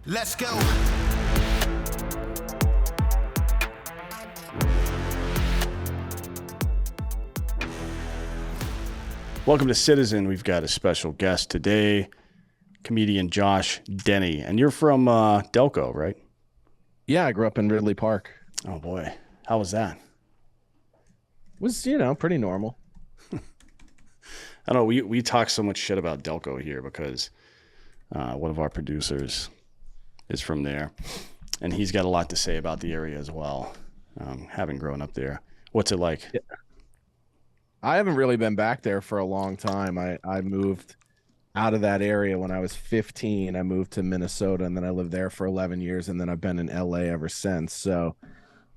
Let's go. Welcome to Citizen. We've got a special guest today, comedian Josh Denny. And you're from Delco, right? Yeah, I grew up in Ridley Park. Oh, boy. How was that? Was, pretty normal. I don't know. We talk so much shit about Delco here because one of our producers is from there. And he's got a lot to say about the area as well, having grown up there. What's it like? Yeah. I haven't really been back there for a long time. I moved out of that area when I was 15. I moved to Minnesota, and then I lived there for 11 years, and then I've been in LA ever since. So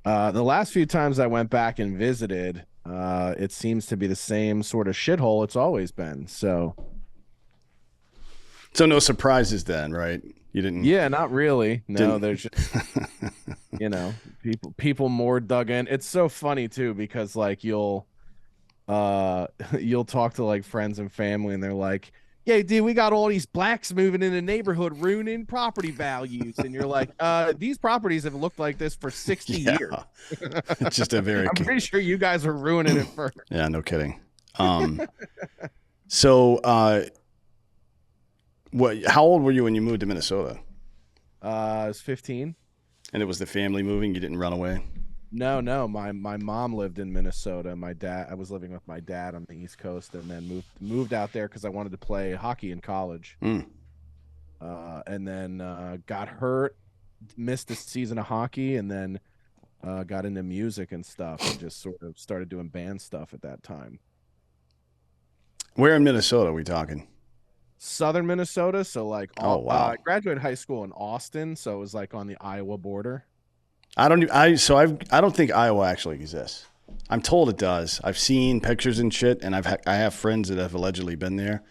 the last few times I went back and visited, it seems to be the same sort of shithole it's always been. So no surprises then, right? You didn't? Yeah, not really. No, there's just, people more dug in. It's so funny too, because like you'll talk to like friends and family, and they're like, "Yeah, dude, we got all these blacks moving in the neighborhood, ruining property values," and you're like, "These properties have looked like this for 60 years." It's just a very. I'm pretty sure you guys are ruining it first. Yeah, no kidding. So, how old were you when you moved to Minnesota? I was 15. And it was the family moving. You didn't run away. No. My mom lived in Minnesota. I was living with my dad on the East Coast, and then moved out there because I wanted to play hockey in college. And then got hurt, missed a season of hockey, and then got into music and stuff, and just sort of started doing band stuff at that time. Where in Minnesota are we talking? Southern Minnesota. So like, wow. I graduated high school in Austin, so it was like on the Iowa border. I don't think Iowa actually exists. I'm told it does. I've seen pictures and shit, and I have friends that have allegedly been there.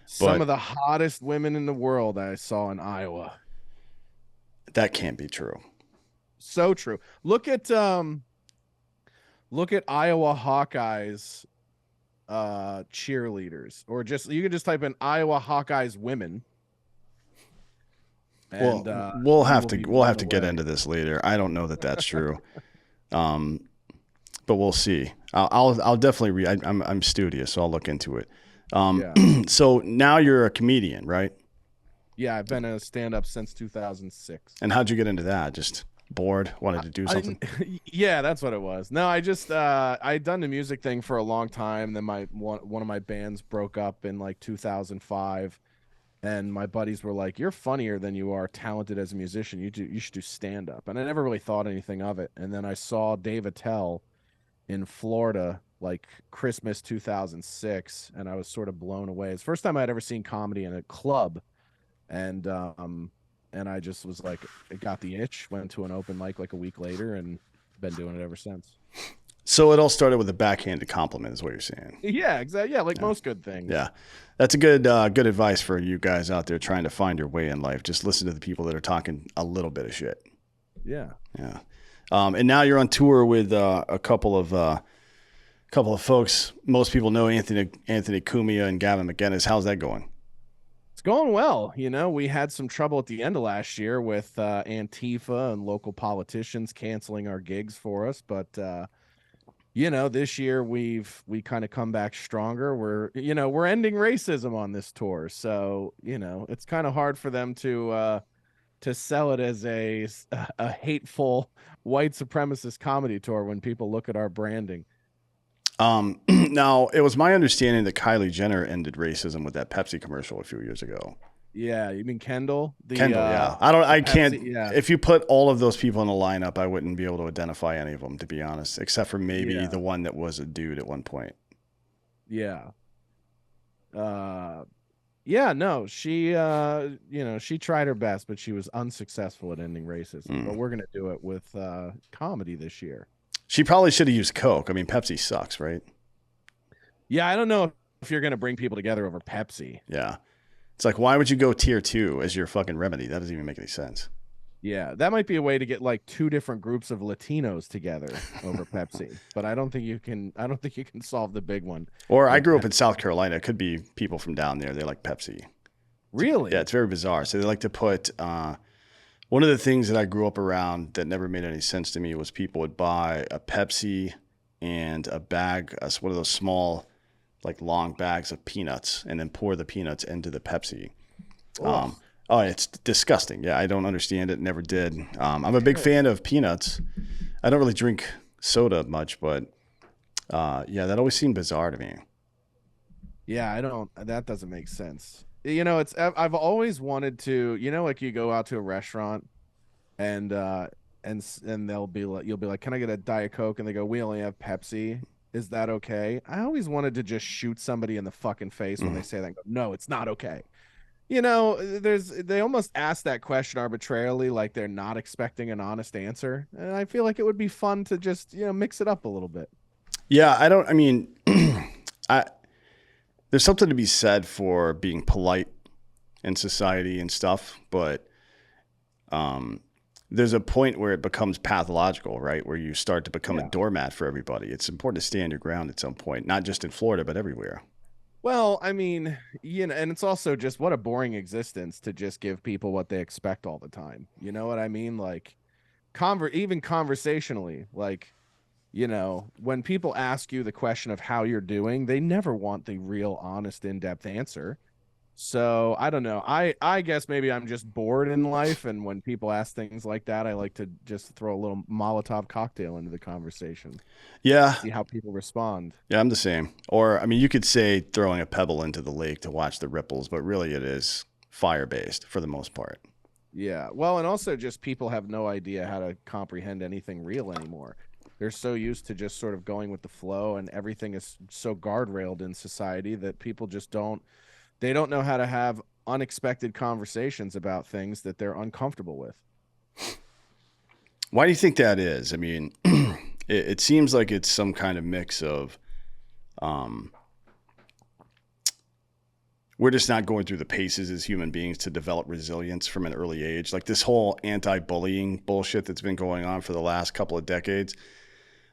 Some of the hottest women in the world I saw in Iowa. That can't be true. So true. Look at Iowa Hawkeyes cheerleaders, or you can just type in Iowa Hawkeyes women. And, we'll have to get into this later. I don't know that that's true, but we'll see. I'll definitely read. I'm studious, so I'll look into it. So now you're a comedian, right? Yeah, I've been a stand-up since 2006. And how'd you get into that? Just bored, wanted to do something? Yeah, that's what it was. No, I just I'd done the music thing for a long time. Then one of my bands broke up in like 2005. And my buddies were like, "You're funnier than you are talented as a musician. You should do stand up." And I never really thought anything of it. And then I saw Dave Attell in Florida like Christmas 2006, and I was sort of blown away. It's the first time I'd ever seen comedy in a club, and I just was like, it got the itch. Went to an open mic like a week later, and been doing it ever since. So it all started with a backhanded compliment, is what you're saying. Yeah, exactly. Yeah, like most good things. Yeah, that's a good advice for you guys out there trying to find your way in life. Just listen to the people that are talking a little bit of shit. Yeah. And now you're on tour with a couple of folks. Most people know Anthony Cumia and Gavin McInnes. How's that going? It's going well. We had some trouble at the end of last year with Antifa and local politicians canceling our gigs for us, but this year we kind of come back stronger. We're ending racism on this tour. So, it's kind of hard for them to sell it as a hateful white supremacist comedy tour when people look at our branding. Now, it was my understanding that Kylie Jenner ended racism with that Pepsi commercial a few years ago. Yeah, you mean Kendall? Yeah. If you put all of those people in a lineup, I wouldn't be able to identify any of them, to be honest, except for maybe the one that was a dude at one point. Yeah. No, she tried her best, but she was unsuccessful at ending racism. But we're going to do it with comedy this year. She probably should have used Coke. I mean, Pepsi sucks, right? Yeah, I don't know if you're going to bring people together over Pepsi. Yeah. It's like, why would you go tier 2 as your fucking remedy? That doesn't even make any sense. Yeah, that might be a way to get like two different groups of Latinos together over Pepsi. But I don't think you can solve the big one. Or I grew up in South Carolina. It could be people from down there. They like Pepsi. Really? Yeah, it's very bizarre. So they like to put One of the things that I grew up around that never made any sense to me was people would buy a Pepsi and a bag, one of those small, like long bags of peanuts, and then pour the peanuts into the Pepsi. Oh, Um, oh, it's disgusting. Yeah, I don't understand it. Never did. I'm a big fan of peanuts. I don't really drink soda much, but yeah, that always seemed bizarre to me. yeah, I don't. That doesn't make sense. It's I've always wanted to. Like you go out to a restaurant and and they'll be like, you'll be like, "Can I get a Diet Coke?" And they go, "We only have Pepsi. Is that okay?" I always wanted to just shoot somebody in the fucking face when they Mm. say that. And go, no, it's not okay. They almost ask that question arbitrarily, like they're not expecting an honest answer. And I feel like it would be fun to just, mix it up a little bit. Yeah, I don't. I mean, I there's something to be said for being polite in society and stuff, but um, there's a point where it becomes pathological, right? Where you start to become a Yeah. doormat for everybody. It's important to stand your ground at some point, not just in Florida, but everywhere. Well, I mean, and it's also just what a boring existence to just give people what they expect all the time. You know what I mean? Like, even conversationally, like, when people ask you the question of how you're doing, they never want the real, honest, in-depth answer. So I don't know. I guess maybe I'm just bored in life, and when people ask things like that, I like to just throw a little Molotov cocktail into the conversation, Yeah, see how people respond. yeah, I'm the same. Or, I mean, you could say throwing a pebble into the lake to watch the ripples, but really it is fire based for the most part. Yeah. Well, and also just people have no idea how to comprehend anything real anymore. They're so used to just sort of going with the flow, and everything is so guardrailed in society that people just don't know how to have unexpected conversations about things that they're uncomfortable with. Why do you think that is? I mean, it seems like it's some kind of mix of um, we're just not going through the paces as human beings to develop resilience from an early age. Like this whole anti bullying bullshit that's been going on for the last couple of decades.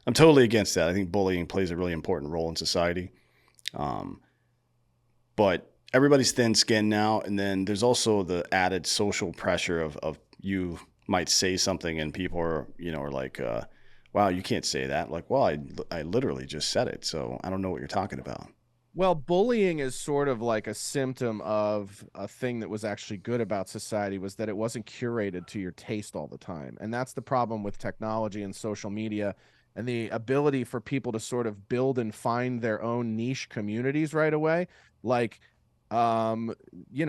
I'm totally against that. I think bullying plays a really important role in society. Um, but everybody's thin skinned now. And then there's also the added social pressure of you might say something and people are like, wow, you can't say that. Like, well, I literally just said it. So I don't know what you're talking about. Well, bullying is sort of like a symptom of a thing that was actually good about society, was that it wasn't curated to your taste all the time. And that's the problem with technology and social media, and the ability for people to sort of build and find their own niche communities right away. Like, um,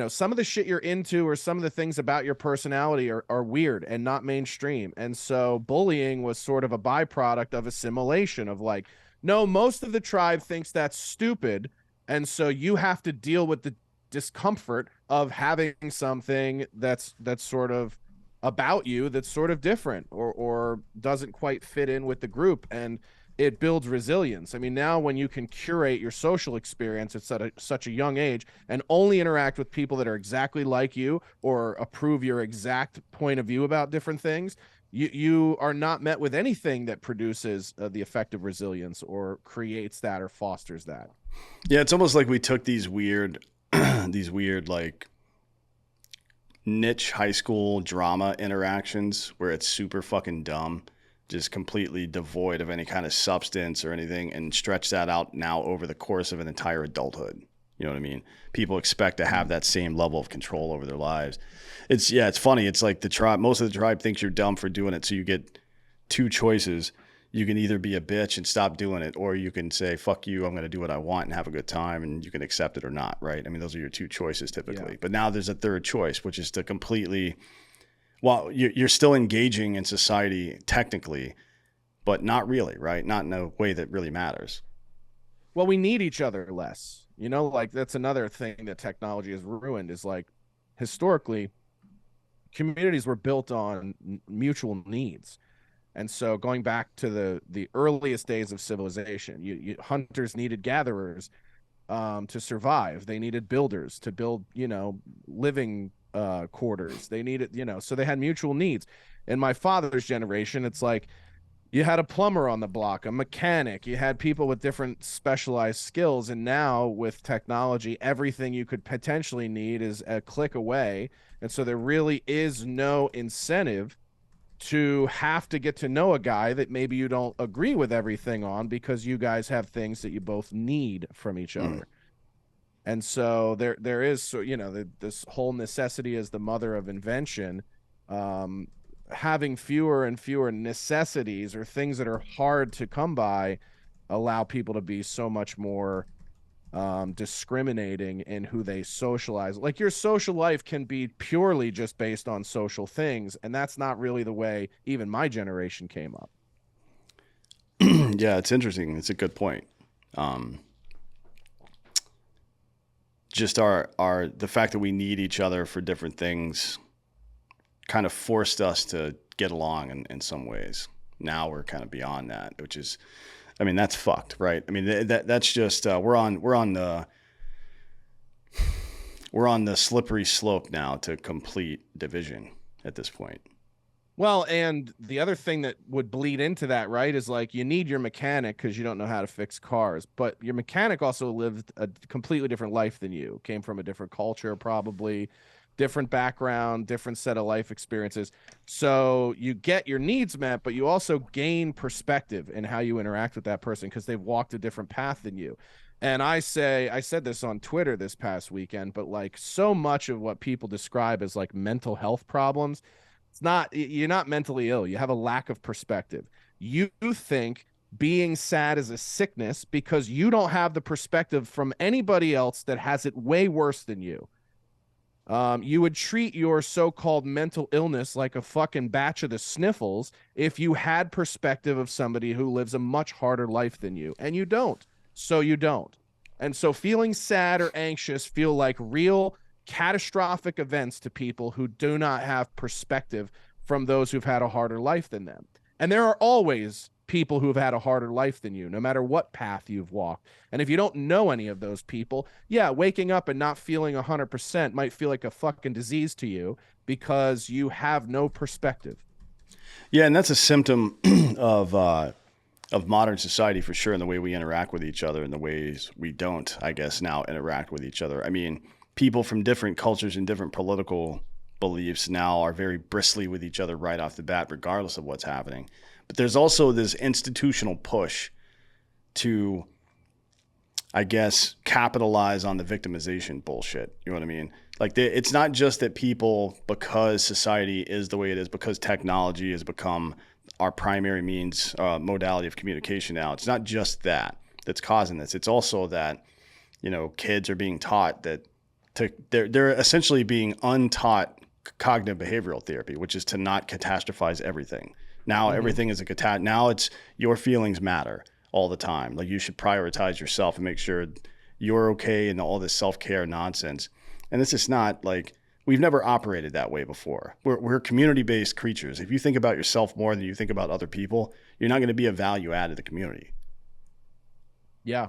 some of the shit you're into or some of the things about your personality are weird and not mainstream. And so bullying was sort of a byproduct of assimilation of like, no, most of the tribe thinks that's stupid, and so you have to deal with the discomfort of having something that's sort of about you that's sort of different, or doesn't quite fit in with the group, and it builds resilience. I mean, now when you can curate your social experience at such a young age and only interact with people that are exactly like you or approve your exact point of view about different things, you are not met with anything that produces the effect of resilience or creates that or fosters that. Yeah, it's almost like we took these weird, these weird like niche high school drama interactions where it's super fucking dumb, just completely devoid of any kind of substance or anything, and stretch that out now over the course of an entire adulthood. You know what I mean? People expect to have that same level of control over their lives. It's funny. It's like the tribe. Most of the tribe thinks you're dumb for doing it, so you get two choices. You can either be a bitch and stop doing it, or you can say fuck you, I'm going to do what I want and have a good time, and you can accept it or not, right? I mean, those are your two choices Yeah. typically. But now there's a third choice, which is to completely, well, you're still engaging in society technically, but not really, right? Not in a way that really matters. Well, we need each other less. Like that's another thing that technology has ruined, is like historically communities were built on mutual needs. And so going back to the earliest days of civilization, hunters needed gatherers to survive. They needed builders to build, living quarters. They needed, so they had mutual needs. In my father's generation, it's like You had a plumber on the block, a mechanic, you had people with different specialized skills. And now with technology, everything you could potentially need is a click away. And so there really is no incentive to have to get to know a guy that maybe you don't agree with everything on, because you guys have things that you both need from each Mm. other. And so there is, so this whole necessity is the mother of invention. um Having fewer and fewer necessities, or things that are hard to come by, allow people to be so much more discriminating in who they socialize. Like, your social life can be purely just based on social things, and that's not really the way even my generation came up. Yeah, it's interesting. It's a good point. Um, just our the fact that we need each other for different things kind of forced us to get along in some ways. Now we're kind of beyond that, which is, I mean, that's fucked, right? I mean, that's just we're on the slippery slope now to complete division at this point. Well, and the other thing that would bleed into that, right, is like, you need your mechanic because you don't know how to fix cars, but your mechanic also lived a completely different life than you, came from a different culture, probably different background, different set of life experiences. So you get your needs met, but you also gain perspective in how you interact with that person because they've walked a different path than you. And I said this on Twitter this past weekend, but like, so much of what people describe as like mental health problems, it's not, you're not mentally ill. You have a lack of perspective. You think being sad is a sickness because you don't have the perspective from anybody else that has it way worse than you. You would treat your so-called mental illness like a fucking batch of the sniffles if you had perspective of somebody who lives a much harder life than you, and you don't. So you don't. And so feeling sad or anxious feel like real catastrophic events to people who do not have perspective from those who've had a harder life than them. And there are always people who have had a harder life than you, no matter what path you've walked. And if you don't know any of those people, yeah, waking up and not feeling 100% might feel like a fucking disease to you because you have no perspective. Yeah, and that's a symptom of modern society for sure, in the way we interact with each other and the ways we don't, I guess, now interact with each other. I mean, people from different cultures and different political beliefs now are very bristly with each other right off the bat, regardless of what's happening. But there's also this institutional push to, I guess, capitalize on the victimization bullshit. You know what I mean? Like, it's not just that people, because society is the way it is, because technology has become our primary means, modality of communication now. It's not just that that's causing this. It's also that, kids are being taught that they're essentially being untaught cognitive behavioral therapy, which is to not catastrophize everything. Now Mm-hmm. everything is a now it's your feelings matter all the time. Like, you should prioritize yourself and make sure you're okay, and all this self-care nonsense. And this is not like, we've never operated that way before. We're community-based creatures. If you think about yourself more than you think about other people, you're not going to be a value add to the community. Yeah.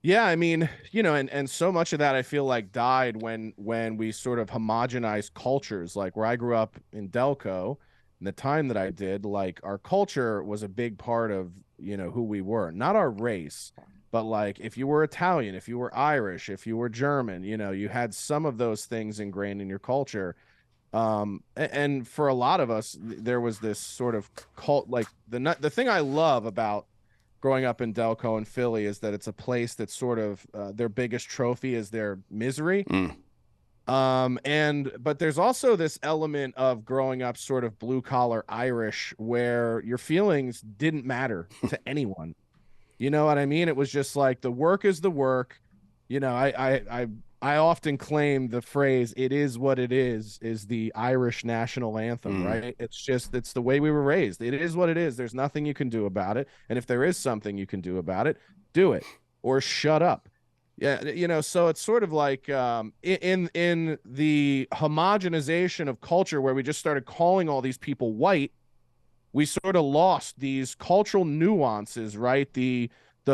Yeah, I mean, and so much of that I feel like died when we sort of homogenized cultures. Like, where I grew up in Delco, and the time that I did, like, our culture was a big part of, who we were. Not our race, but like, if you were Italian, if you were Irish, if you were German, you had some of those things ingrained in your culture. And for a lot of us, there was this sort of cult, like, the thing I love about growing up in Delco and Philly is that it's a place that's sort of, their biggest trophy is their misery. Mm. And but there's also this element of growing up sort of blue collar Irish, where your feelings didn't matter to anyone. You know what I mean? It was just like, the work is the work. I often claim the phrase "it is what it is" the Irish national anthem, Mm. right? It's the way we were raised. It is what it is. There's nothing you can do about it. And if there is something you can do about it, do it, or shut up. Yeah, so it's sort of like, in the homogenization of culture, where we just started calling all these people white, we sort of lost these cultural nuances, right? The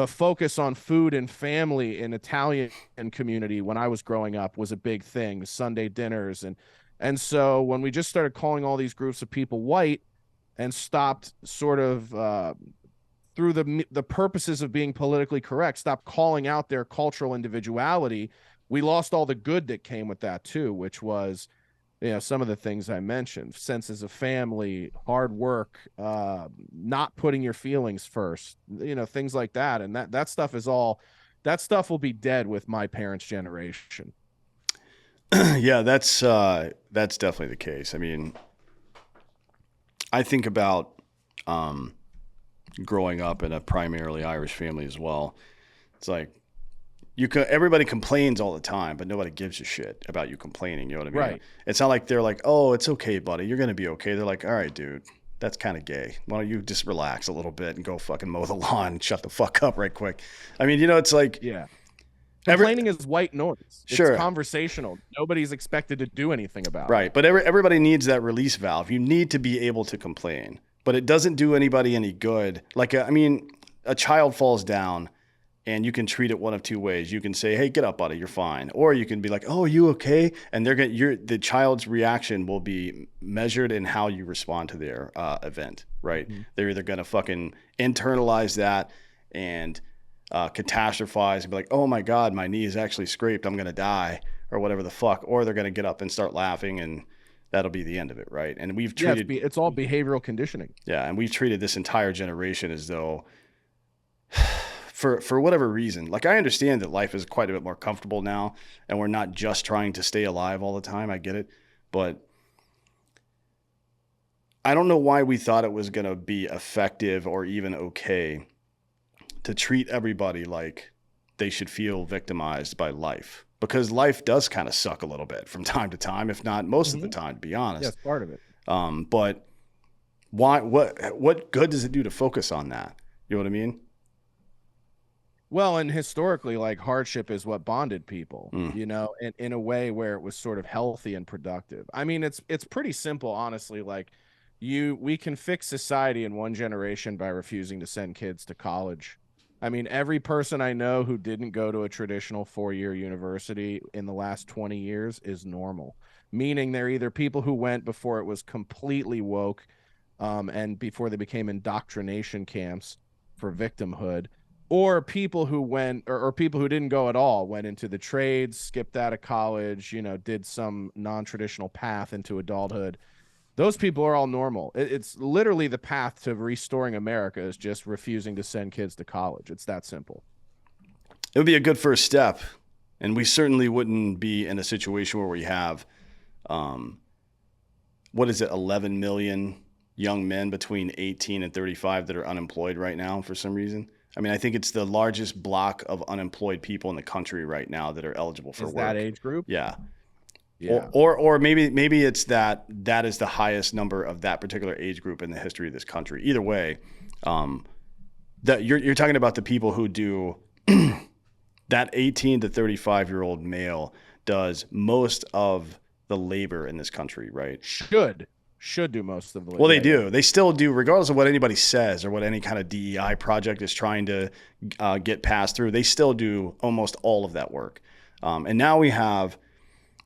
focus on food and family in Italian community when I was growing up was a big thing, Sunday dinners. And so when we just started calling all these groups of people white, and stopped sort of through the purposes of being politically correct, stopped calling out their cultural individuality, we lost all the good that came with that too, which was, some of the things I mentioned: senses of family, hard work, not putting your feelings first, things like that. And that stuff is all, that stuff will be dead with my parents' generation. Yeah, that's definitely the case. I mean, I think about um, growing up in a primarily Irish family as well. It's like everybody complains all the time, but nobody gives a shit about you complaining. You know what I mean? Right. It's not like they're like, "Oh, it's okay, buddy. You're gonna be okay." They're like, "All right, dude, that's kind of gay. Why don't you just relax a little bit and go fucking mow the lawn and shut the fuck up right quick?" I mean, it's like Yeah. every Complaining is white noise. It's sure, conversational. Nobody's expected to do anything about it. right, but everybody needs that release valve. You need to be able to complain, but it doesn't do anybody any good. Like, I mean, a child falls down and you can treat it one of two ways. You can say, "Hey, get up, buddy, you're fine," or you can be like, "Oh, you okay?" And the child's reaction will be measured in how you respond to their event, right? Mm-hmm. They're either gonna fucking internalize that and catastrophize and be like, "Oh my god, my knee is actually scraped, I'm gonna die," or whatever the fuck, or they're gonna get up and start laughing, and that'll be the end of it, right? And we've treated, It's all behavioral conditioning. yeah, and we've treated this entire generation as though for whatever reason, like I understand that life is quite a bit more comfortable now and we're not just trying to stay alive all the time. I get it. But I don't know why we thought it was going to be effective or even okay to treat everybody like they should feel victimized by life, because life does kind of suck a little bit from time to time, if not most of the time, to be honest. Yes, part of it. But why, what good does it do to focus on that? You know what I mean? Well, and historically, like, hardship is what bonded people, Mm. in a way where it was sort of healthy and productive. I mean, it's pretty simple, honestly. Like, we can fix society in one generation by refusing to send kids to college. I mean, every person I know who didn't go to a traditional 4-year university in the last 20 years is normal, meaning they're either people who went before it was completely woke, and before they became indoctrination camps for victimhood, or people who went, or people who didn't go at all, went into the trades, skipped out of college, did some non-traditional path into adulthood. Those people are all normal. It's literally the path to restoring America is just refusing to send kids to college. It's that simple. It would be a good first step. And we certainly wouldn't be in a situation where we have, what is it, 11 million young men between 18 and 35 that are unemployed right now for some reason. I mean, I think it's the largest block of unemployed people in the country right now that are eligible for Is work. that age group? Yeah. Yeah. Or maybe it's that is the highest number of that particular age group in the history of this country. Either way, that you're talking about the people who do that 18 to 35-year-old male does most of the labor in this country, right? Should do most of the labor. Well, they do. They still do, regardless of what anybody says or what any kind of DEI project is trying to get passed through. They still do almost all of that work. And now we have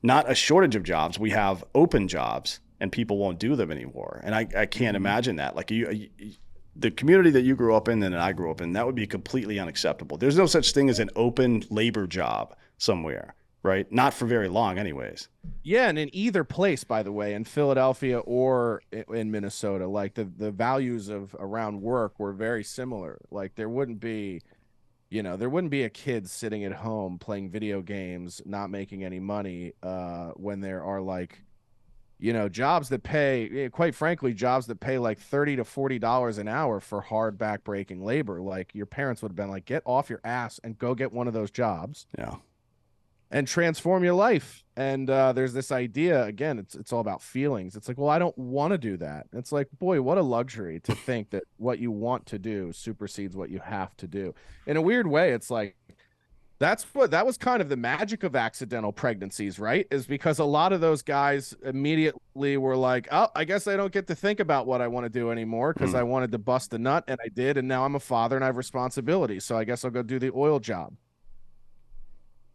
not a shortage of jobs. We have open jobs, and people won't do them anymore. And I can't imagine that. Like the community that you grew up in and that I grew up in, that would be completely unacceptable. There's no such thing as an open labor job somewhere, right? Not for very long anyways. Yeah, and in either place, by the way, in Philadelphia or in Minnesota, like the values of around work were very similar. Like there wouldn't be a kid sitting at home playing video games, not making any money, when there are, like, jobs that pay, quite frankly, jobs that pay like $30 to $40 an hour for hard back-breaking labor. Like, your parents would have been like, get off your ass and go get one of those jobs. Yeah. And transform your life. And there's this idea, again, it's all about feelings. It's like, well, I don't want to do that. It's like, boy, what a luxury to think that what you want to do supersedes what you have to do. In a weird way, it's like, that was kind of the magic of accidental pregnancies, right? Is because a lot of those guys immediately were like, oh, I guess I don't get to think about what I want to do anymore because I wanted to bust a nut, and I did, and now I'm a father and I have responsibility. So I guess I'll go do the oil job.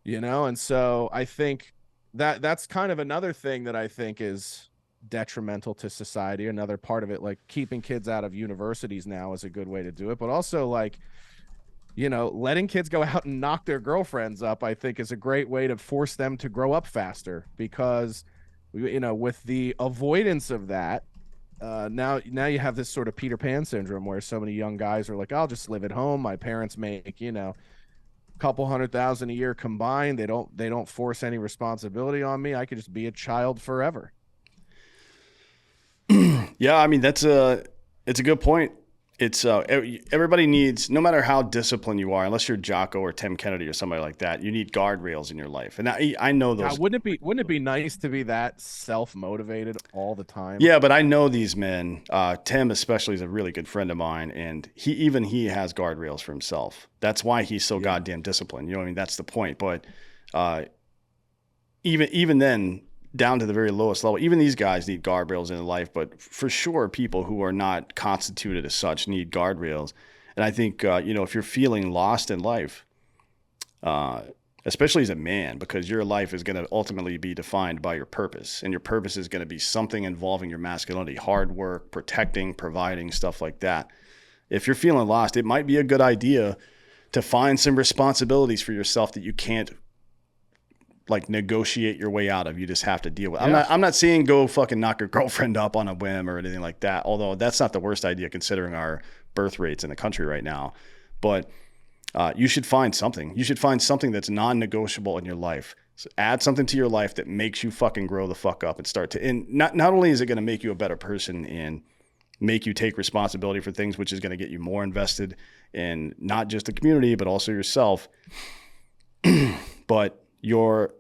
And so I think that's kind of another thing that I think is detrimental to society. Another part of it, like keeping kids out of universities now is a good way to do it, but also like, letting kids go out and knock their girlfriends up, I think is a great way to force them to grow up faster because, with the avoidance of that, now you have this sort of Peter Pan syndrome where so many young guys are like, I'll just live at home. My parents make, a couple $100,000 a year combined. They don't force any responsibility on me. I could just be a child forever. Yeah, I mean it's a good point. It's everybody needs, no matter how disciplined you are, unless you're Jocko or Tim Kennedy or somebody like that, you need guardrails in your life. And I know those. God, wouldn't it be nice to be that self-motivated all the time? Yeah, but I know these men. Tim especially is a really good friend of mine, and he has guardrails for himself. That's why he's so goddamn disciplined. You know what I mean? That's the point. But even then, down to the very lowest level, even these guys need guardrails in their life. But for sure, people who are not constituted as such need guardrails. And I think if you're feeling lost in life, especially as a man, because your life is going to ultimately be defined by your purpose, and your purpose is going to be something involving your masculinity, hard work, protecting, providing, stuff like that. If you're feeling lost, it might be a good idea to find some responsibilities for yourself that you can't like negotiate your way out of. You just have to deal with. Yeah. I'm not saying go fucking knock your girlfriend up on a whim or anything like that, although that's not the worst idea considering our birth rates in the country right now. But you should find something. You should find something that's non-negotiable in your life. So add something to your life that makes you fucking grow the fuck up and start to. And not only is it going to make you a better person and make you take responsibility for things, which is going to get you more invested in not just the community but also yourself, but your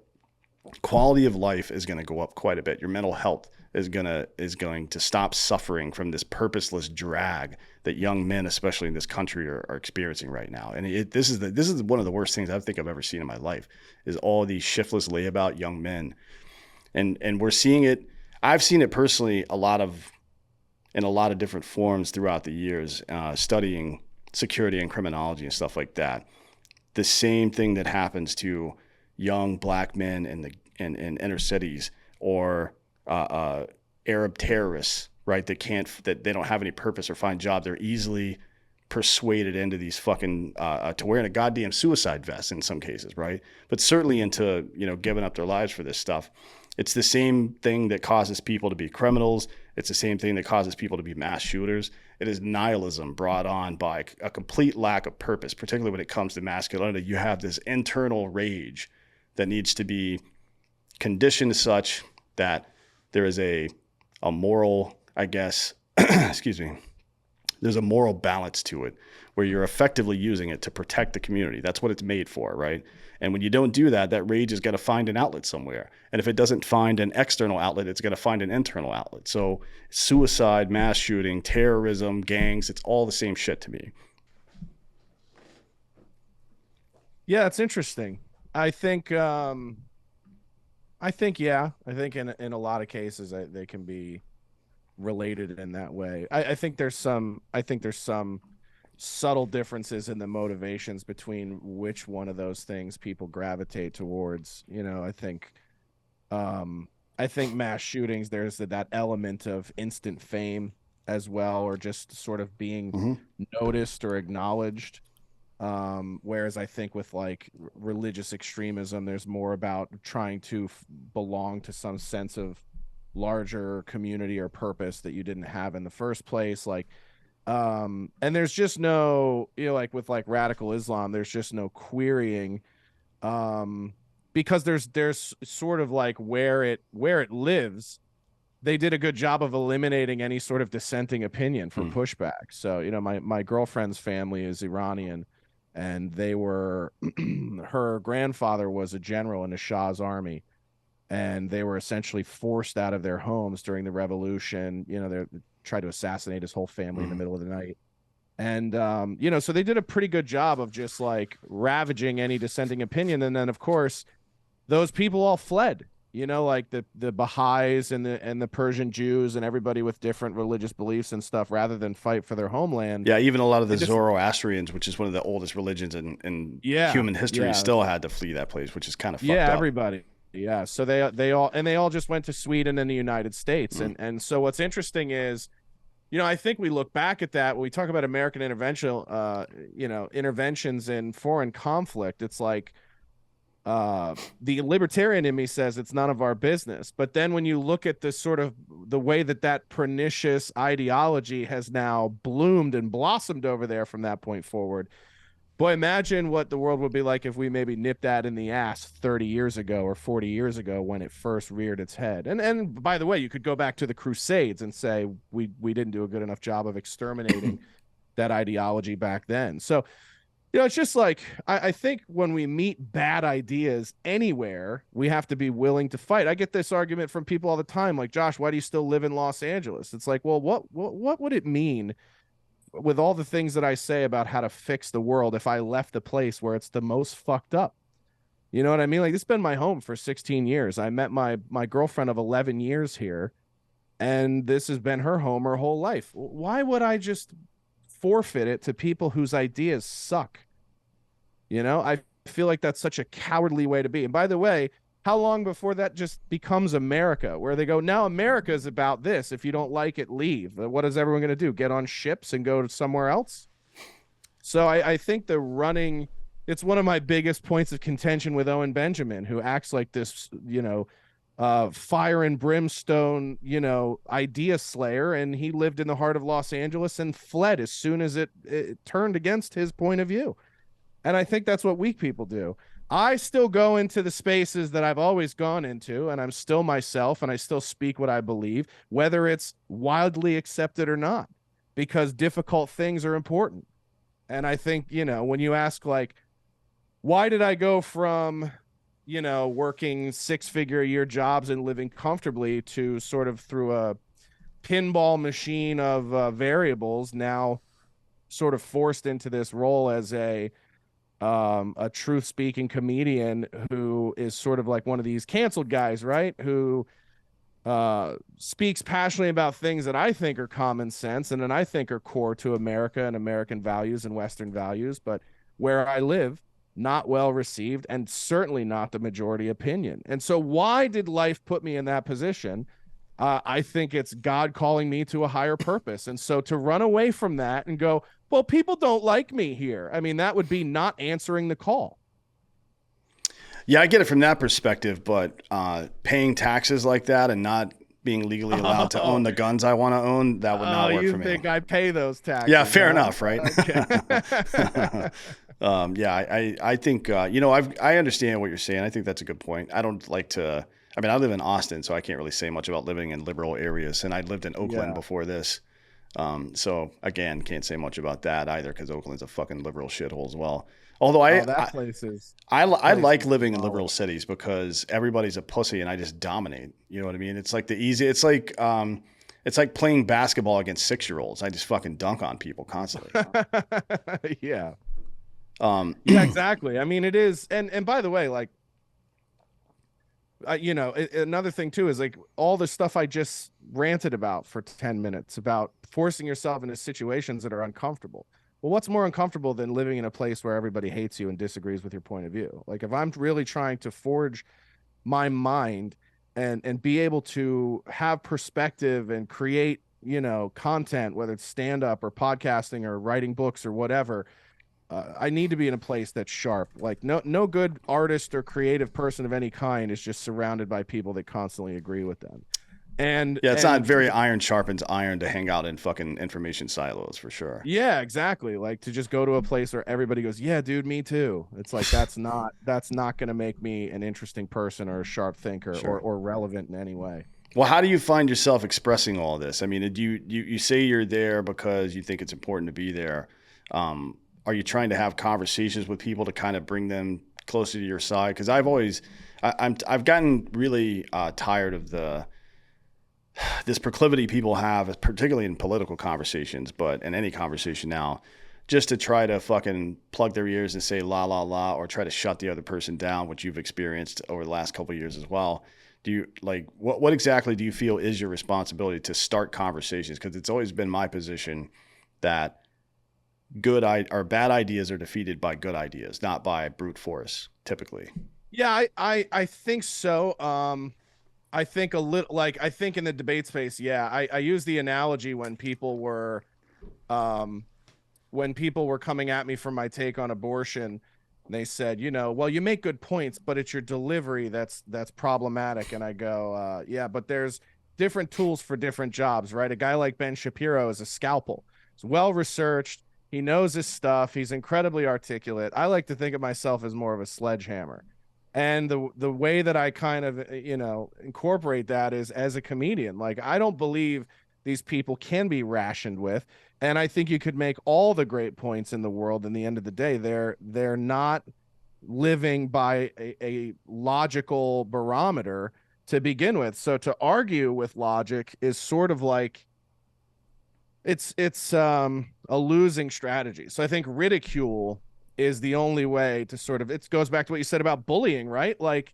quality of life is going to go up quite a bit. Your mental health is going to stop suffering from this purposeless drag that young men, especially in this country, are experiencing right now. And this is one of the worst things I think I've ever seen in my life, is all these shiftless layabout young men, and we're seeing it. I've seen it personally in a lot of different forms throughout the years, studying security and criminology and stuff like that. The same thing that happens to young black men in inner cities, or Arab terrorists, right? That they don't have any purpose or find jobs. They're easily persuaded into these fucking to wearing a goddamn suicide vest in some cases, right? But certainly into giving up their lives for this stuff. It's the same thing that causes people to be criminals. It's the same thing that causes people to be mass shooters. It is nihilism brought on by a complete lack of purpose, particularly when it comes to masculinity. You have this internal rage that needs to be conditioned such that there is a moral, I guess, excuse me, there's a moral balance to it where you're effectively using it to protect the community. That's what it's made for, right? And when you don't do that, that rage is going to find an outlet somewhere. And if it doesn't find an external outlet, it's going to find an internal outlet. So suicide, mass shooting, terrorism, gangs, it's all the same shit to me. Yeah, it's interesting. I think yeah. I think in a lot of cases they can be related in that way. I think there's some subtle differences in the motivations between which one of those things people gravitate towards. I think mass shootings, there's that element of instant fame as well, or just sort of being noticed or acknowledged. Whereas I think with like religious extremism, there's more about trying to belong to some sense of larger community or purpose that you didn't have in the first place. And there's just no, like with like radical Islam, there's just no querying, because there's sort of like where it lives, they did a good job of eliminating any sort of dissenting opinion for pushback. So, my girlfriend's family is Iranian, and they were her grandfather was a general in the Shah's army, and they were essentially forced out of their homes during the revolution. They tried to assassinate his whole family in the middle of the night. And so they did a pretty good job of just like ravaging any dissenting opinion. And then of course those people all fled, like the Baha'is and the Persian Jews and everybody with different religious beliefs and stuff, rather than fight for their homeland. Yeah, even a lot of the Zoroastrians, which is one of the oldest religions in human history, still had to flee that place, which is kind of fucked up. Everybody. Yeah. So they all just went to Sweden and the United States. Mm. And so what's interesting is, I think we look back at that when we talk about American interventions in foreign conflict. It's like the libertarian in me says it's none of our business. But then when you look at this sort of the way that pernicious ideology has now bloomed and blossomed over there from that point forward, boy, imagine what the world would be like if we maybe nipped that in the ass 30 years ago or 40 years ago when it first reared its head. And by the way, you could go back to the Crusades and say we didn't do a good enough job of exterminating that ideology back then. So, it's just like I think when we meet bad ideas anywhere, we have to be willing to fight. I get this argument from people all the time, like, Josh, why do you still live in Los Angeles? It's like, well, what would it mean with all the things that I say about how to fix the world if I left the place where it's the most fucked up? You know what I mean? Like, this has been my home for 16 years. I met my girlfriend of 11 years here, and this has been her home her whole life. Why would I just forfeit it to people whose ideas suck? I feel like that's such a cowardly way to be. And by the way, how long before that just becomes America, where they go, now America is about this. If you don't like it, leave. What is everyone going to do? Get on ships and go to somewhere else? So I think it's one of my biggest points of contention with Owen Benjamin, who acts like this, fire and brimstone, idea slayer. And he lived in the heart of Los Angeles and fled as soon as it turned against his point of view. And I think that's what weak people do. I still go into the spaces that I've always gone into, and I'm still myself, and I still speak what I believe, whether it's wildly accepted or not, because difficult things are important. And I think, when you ask, like, why did I go from, working 6-figure a year jobs and living comfortably to sort of through a pinball machine of variables, now sort of forced into this role as a truth speaking comedian who is sort of like one of these canceled guys, right? Who speaks passionately about things that I think are common sense and then I think are core to America and American values and Western values, but where I live, not well received and certainly not the majority opinion. And so why did life put me in that position? I think it's God calling me to a higher purpose. And so to run away from that and go, well, people don't like me here, I mean, that would be not answering the call. Yeah, I get it from that perspective, but paying taxes like that and not being legally allowed to own the guns I want to own, that would not work for me. You think I pay those taxes? Yeah, fair enough, right? Okay. I think, I understand what you're saying. I think that's a good point. I don't like to, I live in Austin, so I can't really say much about living in liberal areas. And I lived in Oakland before this. So again, can't say much about that either because Oakland's a fucking liberal shithole as well. Although I like living in liberal cities because everybody's a pussy and I just dominate. You know what I mean? It's like it's like playing basketball against 6-year-olds. I just fucking dunk on people constantly. Yeah. Yeah, exactly. I mean, it is. And by the way, like, another thing too is like all the stuff I just ranted about for 10 minutes about forcing yourself into situations that are uncomfortable. Well, what's more uncomfortable than living in a place where everybody hates you and disagrees with your point of view? Like, if I'm really trying to forge my mind and be able to have perspective and create, content, whether it's stand up or podcasting or writing books or whatever, I need to be in a place that's sharp. Like, no good artist or creative person of any kind is just surrounded by people that constantly agree with them. And yeah, it's not very iron sharpens iron to hang out in fucking information silos for sure. Yeah, exactly. Like, to just go to a place where everybody goes, yeah, dude, me too. It's like, that's not going to make me an interesting person or a sharp thinker or relevant in any way. Well, how do you find yourself expressing all this? I mean, you say you're there because you think it's important to be there. Are you trying to have conversations with people to kind of bring them closer to your side? Because I've gotten really tired of this proclivity people have, particularly in political conversations, but in any conversation now, just to try to fucking plug their ears and say la la la, or try to shut the other person down, which you've experienced over the last couple of years as well. Do you like what exactly do you feel is your responsibility to start conversations? Because it's always been my position that bad ideas are defeated by good ideas, not by brute force, typically. Yeah, I think so. I think a little like I think in the debate space, yeah. I use the analogy um when people were coming at me for my take on abortion, they said, well, you make good points, but it's your delivery that's problematic. And I go, yeah, but there's different tools for different jobs, right? A guy like Ben Shapiro is a scalpel. He's well researched. He knows his stuff. He's incredibly articulate. I like to think of myself as more of a sledgehammer. And the way that I kind of, incorporate that is as a comedian. Like, I don't believe these people can be rationed with. And I think you could make all the great points in the world. In the end of the day, they're not living by a logical barometer to begin with. So to argue with logic is sort of like it's a losing strategy. So I think ridicule is the only way to sort of, it goes back to what you said about bullying, right? Like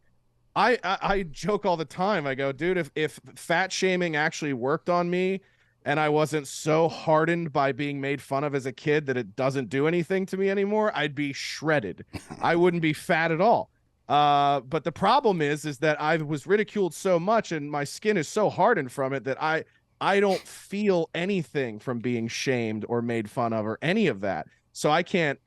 I joke all the time. I go, dude, if fat shaming actually worked on me and I wasn't so hardened by being made fun of as a kid that it doesn't do anything to me anymore, I'd be shredded. I wouldn't be fat at all. But the problem is that I was ridiculed so much and my skin is so hardened from it that I don't feel anything from being shamed or made fun of or any of that. So I can't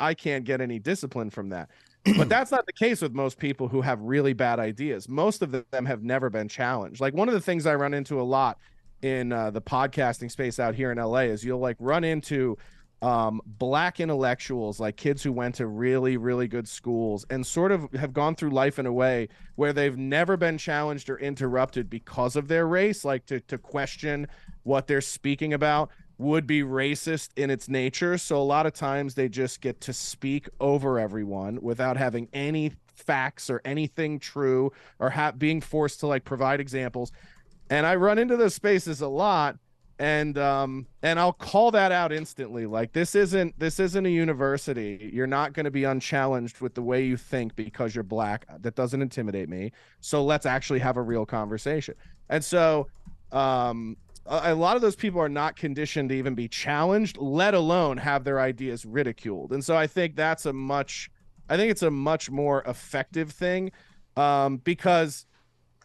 get any discipline from that. But that's not the case with most people who have really bad ideas. Most of them have never been challenged. Like, one of the things I run into a lot in the podcasting space out here in LA is you'll like run into black intellectuals, like kids who went to really, really good schools and sort of have gone through life in a way where they've never been challenged or interrupted because of their race. Like, to question what they're speaking about would be racist in its nature. So a lot of times they just get to speak over everyone without having any facts or anything true, or being forced to like provide examples. And I run into those spaces a lot, and I'll call that out instantly. Like, this isn't a university. You're not going to be unchallenged with the way you think because you're black. That doesn't intimidate me. So let's actually have a real conversation. And so a lot of those people are not conditioned to even be challenged, let alone have their ideas ridiculed. And so I think it's a much more effective thing, because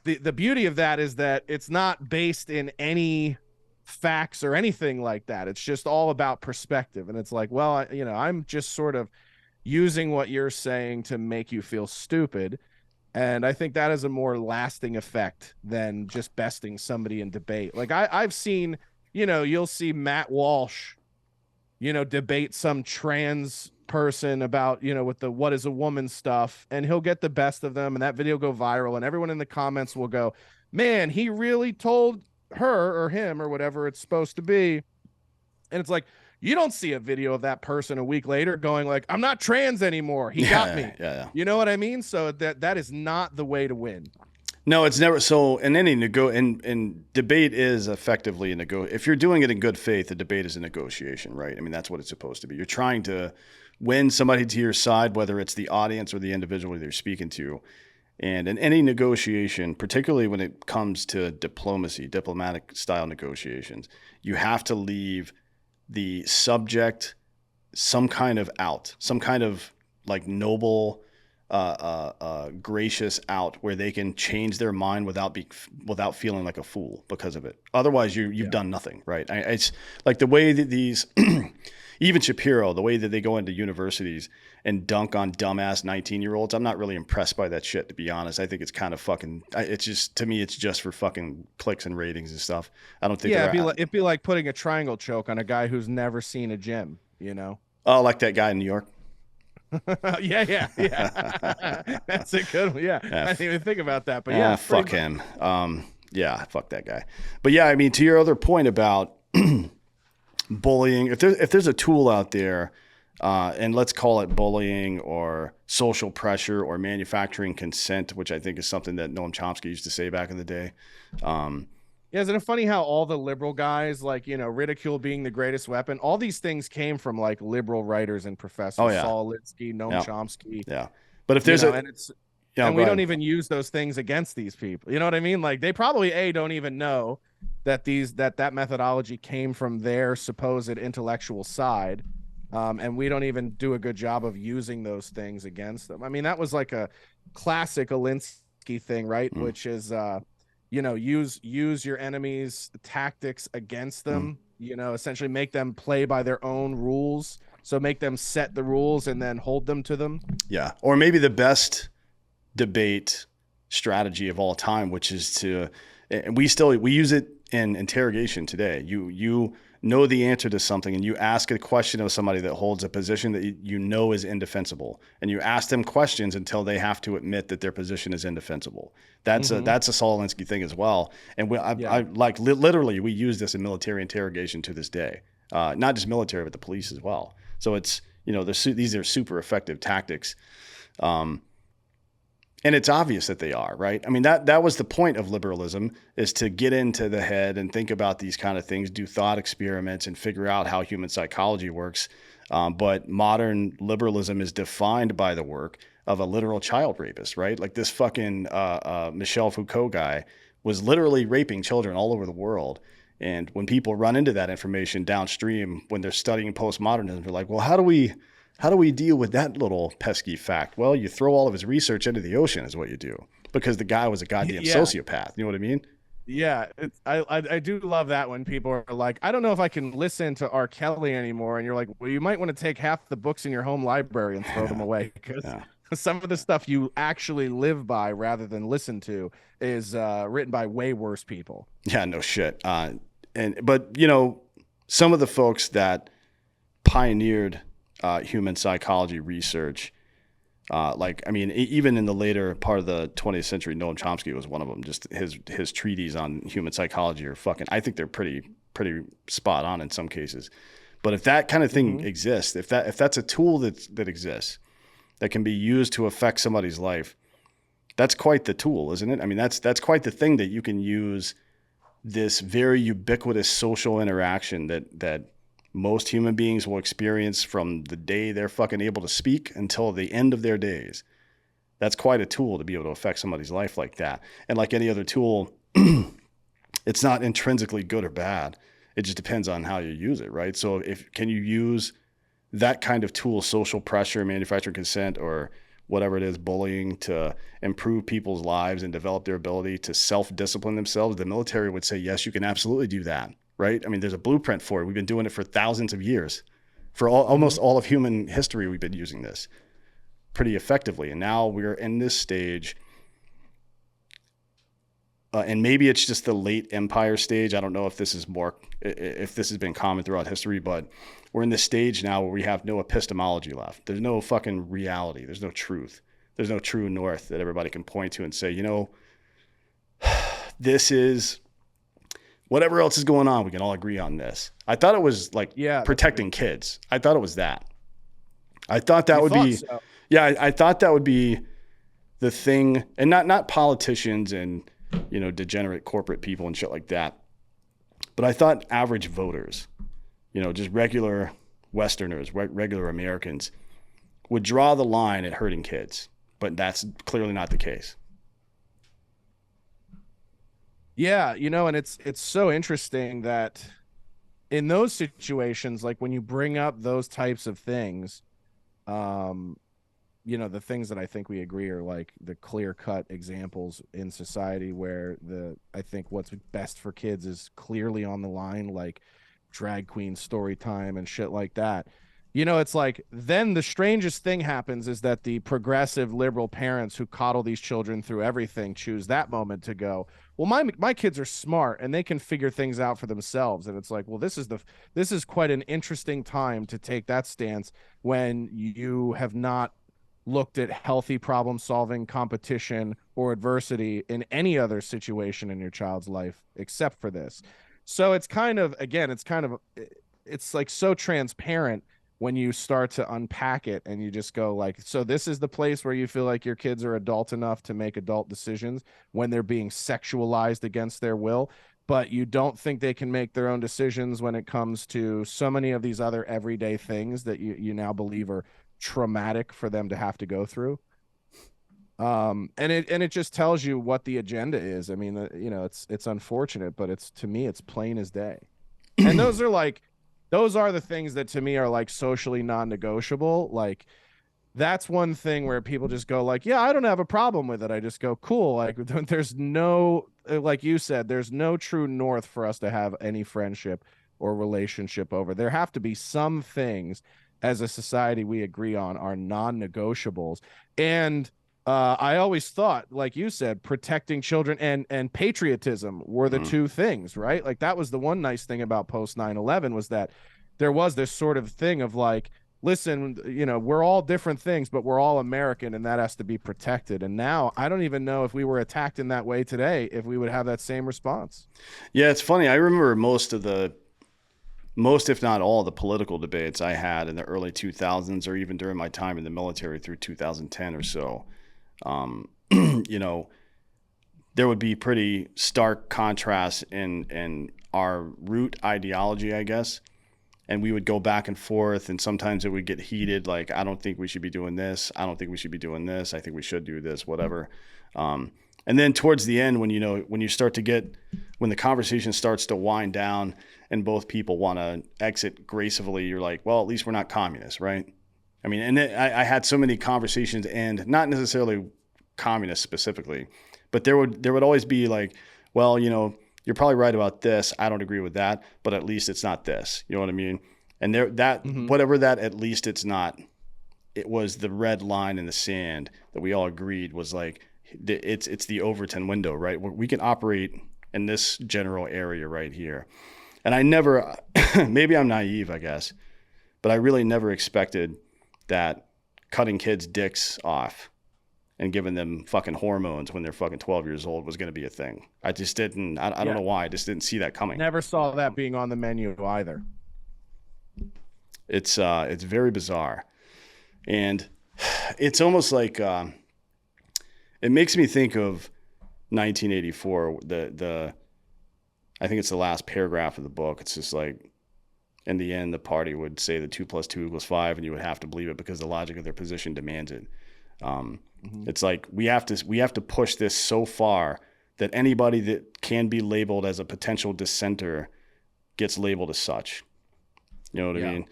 the beauty of that is that it's not based in any facts or anything like that. It's just all about perspective. And it's like, well, I'm just sort of using what you're saying to make you feel stupid. And I think that is a more lasting effect than just besting somebody in debate. Like, I've seen, you'll see Matt Walsh, debate some trans person about, with the what is a woman stuff, and he'll get the best of them, and that video go viral, and everyone in the comments will go, man, he really told her or him or whatever it's supposed to be. And it's like, you don't see a video of that person a week later going like, I'm not trans anymore. He got me. Yeah. You know what I mean? So that is not the way to win. No, it's never. So in any and debate is effectively a if you're doing it in good faith, a debate is a negotiation, right? I mean, that's what it's supposed to be. You're trying to win somebody to your side, whether it's the audience or the individual they're speaking to. And in any negotiation, particularly when it comes to diplomatic style negotiations, you have to leave the subject some kind of out, some kind of like noble, gracious out where they can change their mind without feeling like a fool because of it. Otherwise, you've done nothing, right? It's like the way that these, even Shapiro, the way that they go into universities and dunk on dumbass 19-year-olds. I'm not really impressed by that shit, to be honest. I think it's kind of fucking. It's just, to me, it's just for fucking clicks and ratings and stuff. I don't think. Yeah, it'd be like putting a triangle choke on a guy who's never seen a gym. Oh, like that guy in New York. yeah. That's a good one. Yeah, I didn't even think about that, but yeah, fuck him. Yeah, fuck that guy. But yeah, I mean, to your other point about bullying, if there's a tool out there, and let's call it bullying or social pressure or manufacturing consent, which I think is something that Noam Chomsky used to say back in the day. Yeah, isn't it funny how all the liberal guys, like, ridicule being the greatest weapon, all these things came from like liberal writers and professors, Saul Alinsky, Noam Chomsky. Yeah. But if there's and we don't even use those things against these people. You know what I mean? Like, they probably don't even know that that methodology came from their supposed intellectual side. And we don't even do a good job of using those things against them. I mean, that was like classic Alinsky thing, right? Which is use your enemies' tactics against Mm. them, essentially make them play by their own rules. So make them set the rules and then hold them to them. Yeah. Or maybe the best debate strategy of all time, which is to, and we use it in interrogation today. You know the answer to something, and you ask a question of somebody that holds a position that you know is indefensible, and you ask them questions until they have to admit that their position is indefensible. Mm-hmm. That's a Saul Alinsky thing as well. And I Yeah. like literally we use this in military interrogation to this day, not just military but the police as well. So it's these are super effective tactics. Um, and it's obvious that they are, right? I mean, that was the point of liberalism, is to get into the head and think about these kind of things, do thought experiments, and figure out how human psychology works. But modern liberalism is defined by the work of a literal child rapist, right? Like this fucking Michel Foucault guy was literally raping children all over the world. And when people run into that information downstream, when they're studying postmodernism, they're like, well, how do we deal with that little pesky fact? Well, you throw all of his research into the ocean is what you do, because the guy was a goddamn Yeah. sociopath. You know what I mean? Yeah, I do love that when people are like, I don't know if I can listen to R. Kelly anymore, and you're like, well, you might want to take half the books in your home library and throw them Yeah. away, because Yeah. some of the stuff you actually live by rather than listen to is written by way worse people. Yeah, no shit. But some of the folks that pioneered human psychology research, like, I mean, even in the later part of the 20th century, Noam Chomsky was one of them. Just his treaties on human psychology are fucking. I think they're pretty spot on in some cases. But if that kind of thing Hmm. exists, if that's a tool that exists that can be used to affect somebody's life, that's quite the tool, isn't it? I mean, that's quite the thing that you can use, this very ubiquitous social interaction that most human beings will experience from the day they're fucking able to speak until the end of their days. That's quite a tool to be able to affect somebody's life like that. And like any other tool, it's not intrinsically good or bad. It just depends on how you use it, right? So if can you use that kind of tool, social pressure, manufactured consent, or whatever it is, bullying, to improve people's lives and develop their ability to self-discipline themselves, the military would say, yes, you can absolutely do that, right? I mean, there's a blueprint for it. We've been doing it for thousands of years. For Hmm. almost all of human history, we've been using this pretty effectively. And now we're in this stage, and maybe it's just the late empire stage. I don't know if this is more, if this has been common throughout history, but we're in this stage now where we have no epistemology left. There's no fucking reality. There's no truth. There's no true north that everybody can point to and say, this is whatever else is going on. We can all agree on this. I thought it was like Yeah, that's a protecting big thing. kids. I thought it was that. I thought that You would thought be, so. yeah, I thought that would be the thing, and not politicians and degenerate corporate people and shit like that. But I thought average voters, just regular Westerners, regular Americans, would draw the line at hurting kids. But that's clearly not the case. Yeah, and it's so interesting that in those situations, like when you bring up those types of things, um, the things that I think we agree are like the clear cut examples in society where I think what's best for kids is clearly on the line, like drag queen story time and shit like that. It's like then the strangest thing happens is that the progressive liberal parents who coddle these children through everything choose that moment to go, well, my kids are smart and they can figure things out for themselves. And it's like, well, this is quite an interesting time to take that stance when you have not looked at healthy problem solving, competition, or adversity in any other situation in your child's life except for this. So it's kind of, again, it's like so transparent when you start to unpack it and you just go like, so this is the place where you feel like your kids are adult enough to make adult decisions when they're being sexualized against their will, but you don't think they can make their own decisions when it comes to so many of these other everyday things that you now believe are traumatic for them to have to go through. And it just tells you what the agenda is. I mean, it's unfortunate, but it's, to me, it's plain as day. And those are the things that to me are like socially non-negotiable. Like that's one thing where people just go like, yeah, I don't have a problem with it. I just go, cool. Like there's no, like you said, there's no true north for us to have any friendship or relationship over. There have to be some things as a society we agree on are non-negotiables. And I always thought, like you said, protecting children and patriotism were the Mm. two things, right? Like that was the one nice thing about post 9/11 was that there was this sort of thing of like, listen, we're all different things, but we're all American, and that has to be protected. And now I don't even know if we were attacked in that way today, if we would have that same response. Yeah, it's funny. I remember most, if not all, the political debates I had in the early 2000s, or even during my time in the military through 2010 or so. Um, you know, there would be pretty stark contrasts in our root ideology, I guess. And we would go back and forth, and sometimes it would get heated. Like, I don't think we should be doing this. I don't think we should be doing this. I think we should do this, whatever. And then towards the end, when you start to get, when the conversation starts to wind down and both people want to exit gracefully, you're like, well, at least we're not communists, right? I mean, and I had so many conversations, and not necessarily communists specifically, but there would always be like, well, you're probably right about this. I don't agree with that, but at least it's not this. You know what I mean? And whatever that, at least it's not, it was the red line in the sand that we all agreed was like, it's the Overton window, right? We can operate in this general area right here. And I never, maybe I'm naive, I guess, but I really never expected that cutting kids' dicks off and giving them fucking hormones when they're fucking 12 years old was going to be a thing. I just didn't, I don't know why. I just didn't see that coming. Never saw that being on the menu either. It's very bizarre. And it's almost like, it makes me think of 1984, I think it's the last paragraph of the book. It's just like, in the end, the party would say that 2 + 2 = 5, and you would have to believe it because the logic of their position demands it. It's like we have to push this so far that anybody that can be labeled as a potential dissenter gets labeled as such. You know what I mean?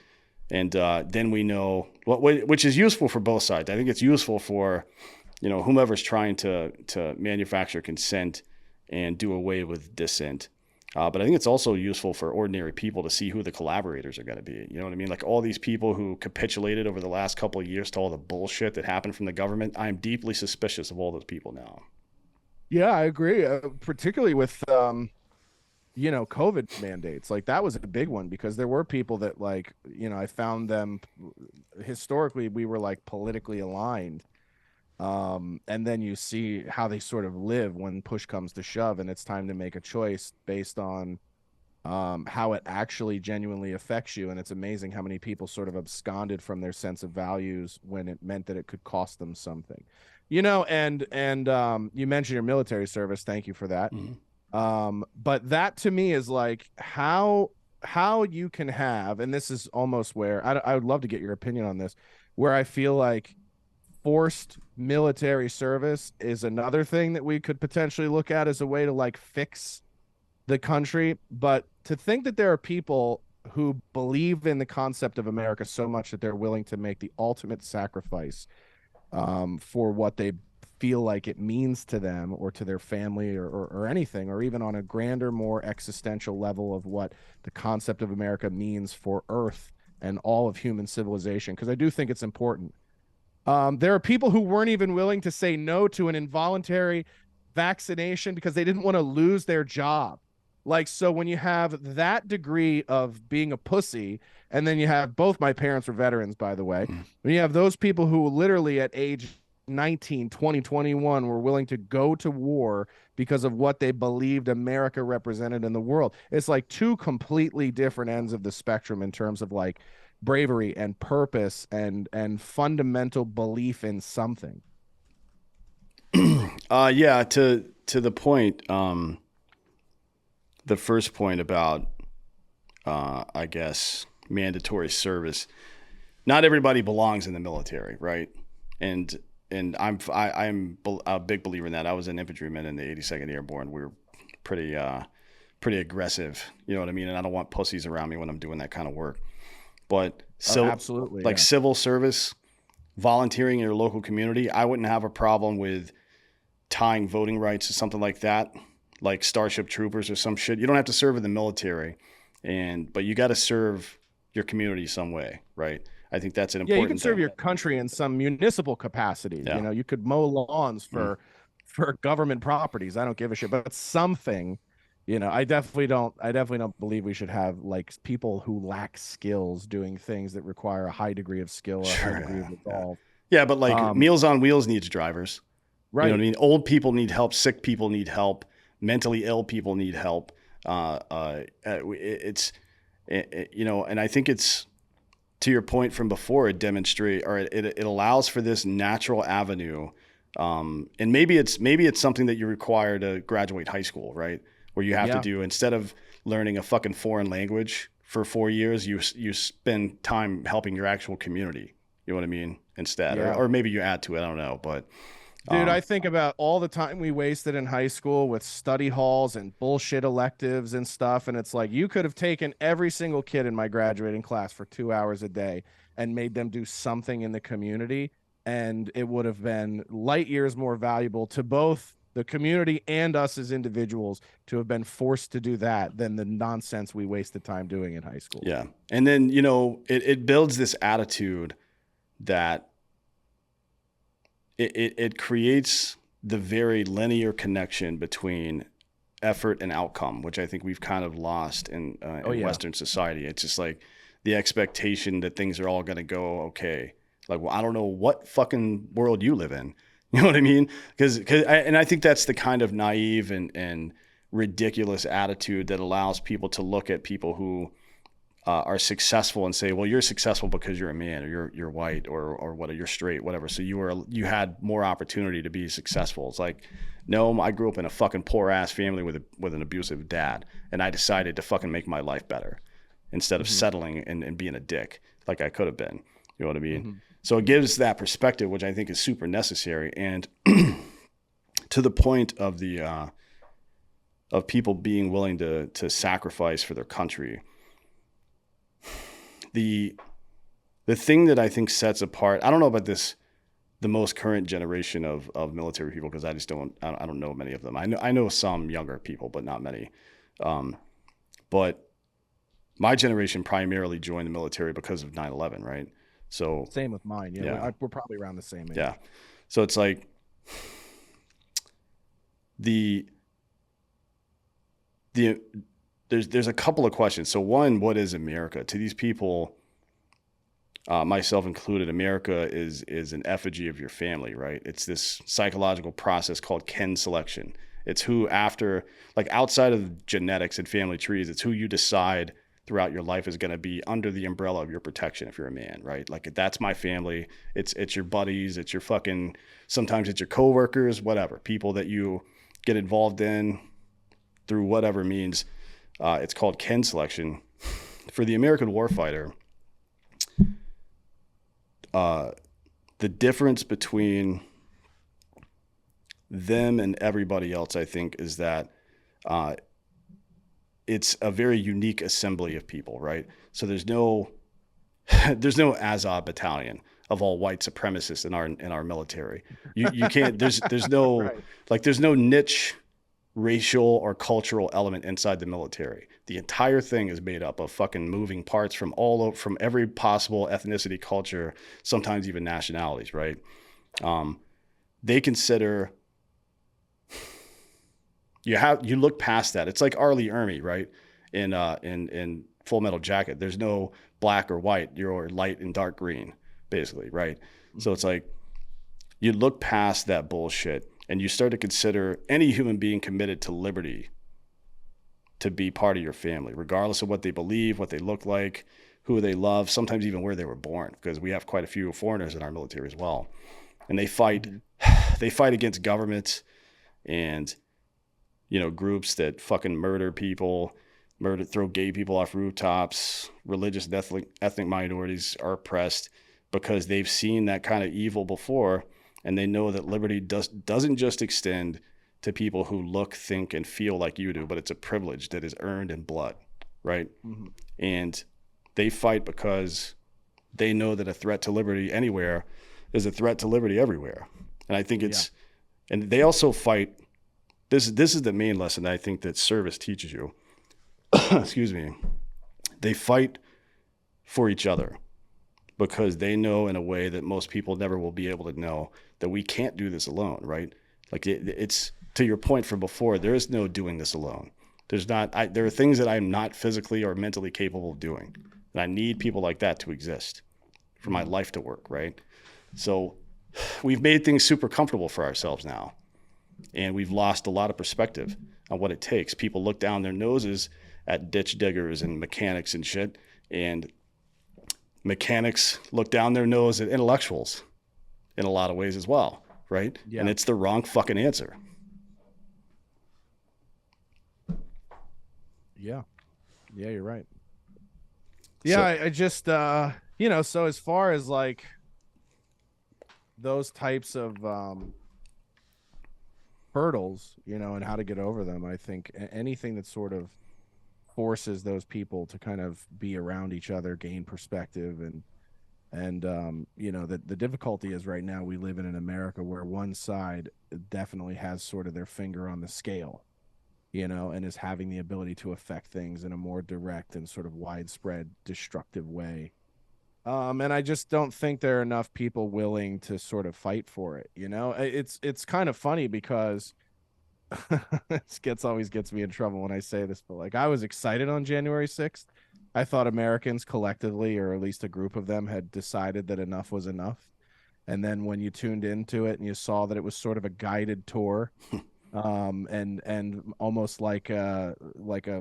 And then we know which is useful for both sides. I think it's useful for whomever's trying to manufacture consent and do away with dissent. But I think it's also useful for ordinary people to see who the collaborators are going to be. You know what I mean? Like all these people who capitulated over the last couple of years to all the bullshit that happened from the government. I'm deeply suspicious of all those people now. Yeah, I agree. Particularly with, COVID mandates. Like that was a big one because there were people that I found them historically, we were like politically aligned. And then you see how they sort of live when push comes to shove and it's time to make a choice based on how it actually genuinely affects you. And it's amazing how many people sort of absconded from their sense of values when it meant that it could cost them something. And you mentioned your military service. Thank you for that. But that to me is like how you can have, and this is almost where I would love to get your opinion on this, where I feel like forced military service is another thing that we could potentially look at as a way to like fix the country. But to think that there are people who believe in the concept of America so much that they're willing to make the ultimate sacrifice for what they feel like it means to them or to their family or anything, or even on a grander, more existential level of what the concept of America means for Earth and all of human civilization. Because I do think it's important. There are people who weren't even willing to say no to an involuntary vaccination because they didn't want to lose their job. Like, so when you have that degree of being a pussy, and then you have, both my parents were veterans, by the way, when you have those people who literally at age 19, 20, 21 were willing to go to war because of what they believed America represented in the world. It's like two completely different ends of the spectrum in terms of like bravery and purpose and fundamental belief in something. Yeah, to the point, the first point about I guess mandatory service. Not everybody belongs in the military, right? And I'm a big believer in that. I was an infantryman in the 82nd Airborne. We were pretty aggressive, you know what I mean? And I don't want pussies around me when I'm doing that kind of work. But Absolutely, like civil service, volunteering in your local community, I wouldn't have a problem with tying voting rights to something like that, like Starship Troopers or some shit. You don't have to serve in the military, but you got to serve your community some way, right? I think that's an Yeah, you can important serve thing. your country in some municipal capacity. Yeah. You know, you could mow lawns for government properties. I don't give a shit, but something, you know, I definitely don't believe we should have like people who lack skills doing things that require a high degree of skill or a high Sure. degree of Yeah. resolve. Yeah, but like Um, Meals on Wheels needs drivers. You know what I right. mean? Old people need help. Sick people need help. Mentally ill people need help. You know, and I think it's, to your point from before, it allows for this natural avenue. And maybe it's something that you require to graduate high school, right? Where you have to Yeah. do, instead of learning a fucking foreign language for 4 years, you spend time helping your actual community. You know what I mean? Instead, Yeah. or maybe you add to it. I don't know, but Dude, I think about all the time we wasted in high school with study halls and bullshit electives and stuff. And it's like you could have taken every single kid in my graduating class for 2 hours a day and made them do something in the community. And it would have been light years more valuable to both the community and us as individuals to have been forced to do that than the nonsense we wasted time doing in high school. yeah. And then, you know, it builds this attitude that it creates the very linear connection between effort and outcome, which I think we've kind of lost in Western society. It's just like the expectation that things are all going to go okay. Like, well, I don't know what fucking world you live in. You know what I mean? And I think that's the kind of naive and ridiculous attitude that allows people to look at people who are successful and say, well, you're successful because you're a man, or you're white, or what, you're straight, whatever. So you had more opportunity to be successful. It's like, no, I grew up in a fucking poor ass family with an abusive dad, and I decided to fucking make my life better instead of settling and being a dick like I could have been. You know what I mean? So it gives that perspective, which I think is super necessary. And to the point of of people being willing to sacrifice for their country. The thing that I think sets apart, I don't know about the most current generation of military people, because I don't know many of them. I know some younger people, but not many. But my generation primarily joined the military because of 9/11, right? So Same with mine. Yeah. We're probably around the same age. yeah. So it's like there's a couple of questions. So one, what is America? To these people, myself included, America is an effigy of your family, right? It's this psychological process called kin selection. It's who, after, like, outside of genetics and family trees, it's who you decide throughout your life is going to be under the umbrella of your protection if you're a man, right? Like, that's my family. It's your buddies, it's your fucking, sometimes it's your coworkers, whatever, people that you get involved in through whatever means. It's called kin selection. For the American warfighter, the difference between them and everybody else, I think, is that it's a very unique assembly of people, right? So there's no Azov battalion of all white supremacists in our military. You can't. There's no Right. like there's no niche racial or cultural element inside the military. The entire thing is made up of fucking moving parts from all over, from every possible ethnicity, culture, sometimes even nationalities, right? They consider you look past that. It's like Arlie Ermy, right? In Full Metal Jacket. There's no black or white. You're light and dark green, basically, right? So it's like you look past that bullshit and you start to consider any human being committed to liberty to be part of your family, regardless of what they believe, what they look like, who they love, sometimes even where they were born, because we have quite a few foreigners in our military as well. And they fight against governments and, you know, groups that fucking murder people, throw gay people off rooftops, religious and ethnic minorities are oppressed because they've seen that kind of evil before. And they know that liberty doesn't just extend to people who look, think, and feel like you do, but it's a privilege that is earned in blood, right? Mm-hmm. And they fight because they know that a threat to liberty anywhere is a threat to liberty everywhere. And I think Yeah. and they also fight. This is the main lesson that I think that service teaches you. Excuse me. They fight for each other because they know in a way that most people never will be able to know that we can't do this alone, right? Like it's to your point from before, there is no doing this alone. There's not, there are things that I'm not physically or mentally capable of doing. And I need people like that to exist for my life to work, right? So we've made things super comfortable for ourselves now. And we've lost a lot of perspective on what it takes. People look down their noses at ditch diggers and mechanics and shit. And mechanics look down their nose at intellectuals in a lot of ways as well, right? Yeah. And it's the wrong fucking answer. Yeah. Yeah, you're right. Yeah, I just so as far as like those types of hurdles, and how to get over them, I think anything that sort of forces those people to kind of be around each other, gain perspective, and the difficulty is right now we live in an America where one side definitely has sort of their finger on the scale, and is having the ability to affect things in a more direct and sort of widespread destructive way. And I just don't think there are enough people willing to sort of fight for it. It's kind of funny because always gets me in trouble when I say this, but like I was excited on January 6th. I thought Americans collectively, or at least a group of them, had decided that enough was enough. And then when you tuned into it and you saw that it was sort of a guided tour, and almost like a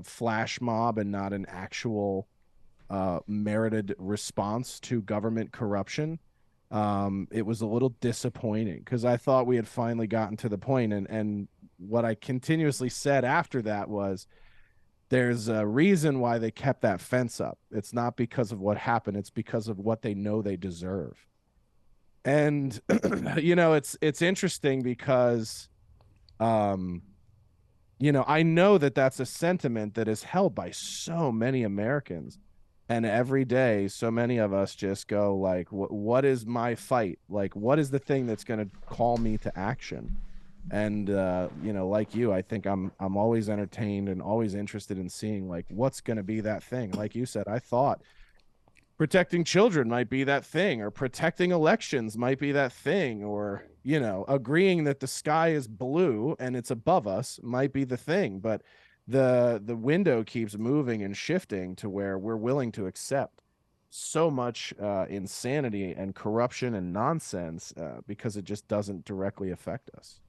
flash mob and not an actual merited response to government corruption, it was a little disappointing because I thought we had finally gotten to the point, and what I continuously said after that was there's a reason why they kept that fence up. It's not because of what happened, it's because of what they know they deserve. And it's interesting because I know that that's a sentiment that is held by so many Americans. And every day, so many of us just go like, what is my fight? Like, what is the thing that's going to call me to action? And like you, I think I'm always entertained and always interested in seeing like what's going to be that thing. Like you said, I thought protecting children might be that thing, or protecting elections might be that thing, or agreeing that the sky is blue and it's above us might be the thing. But the window keeps moving and shifting to where we're willing to accept so much insanity and corruption and nonsense because it just doesn't directly affect us.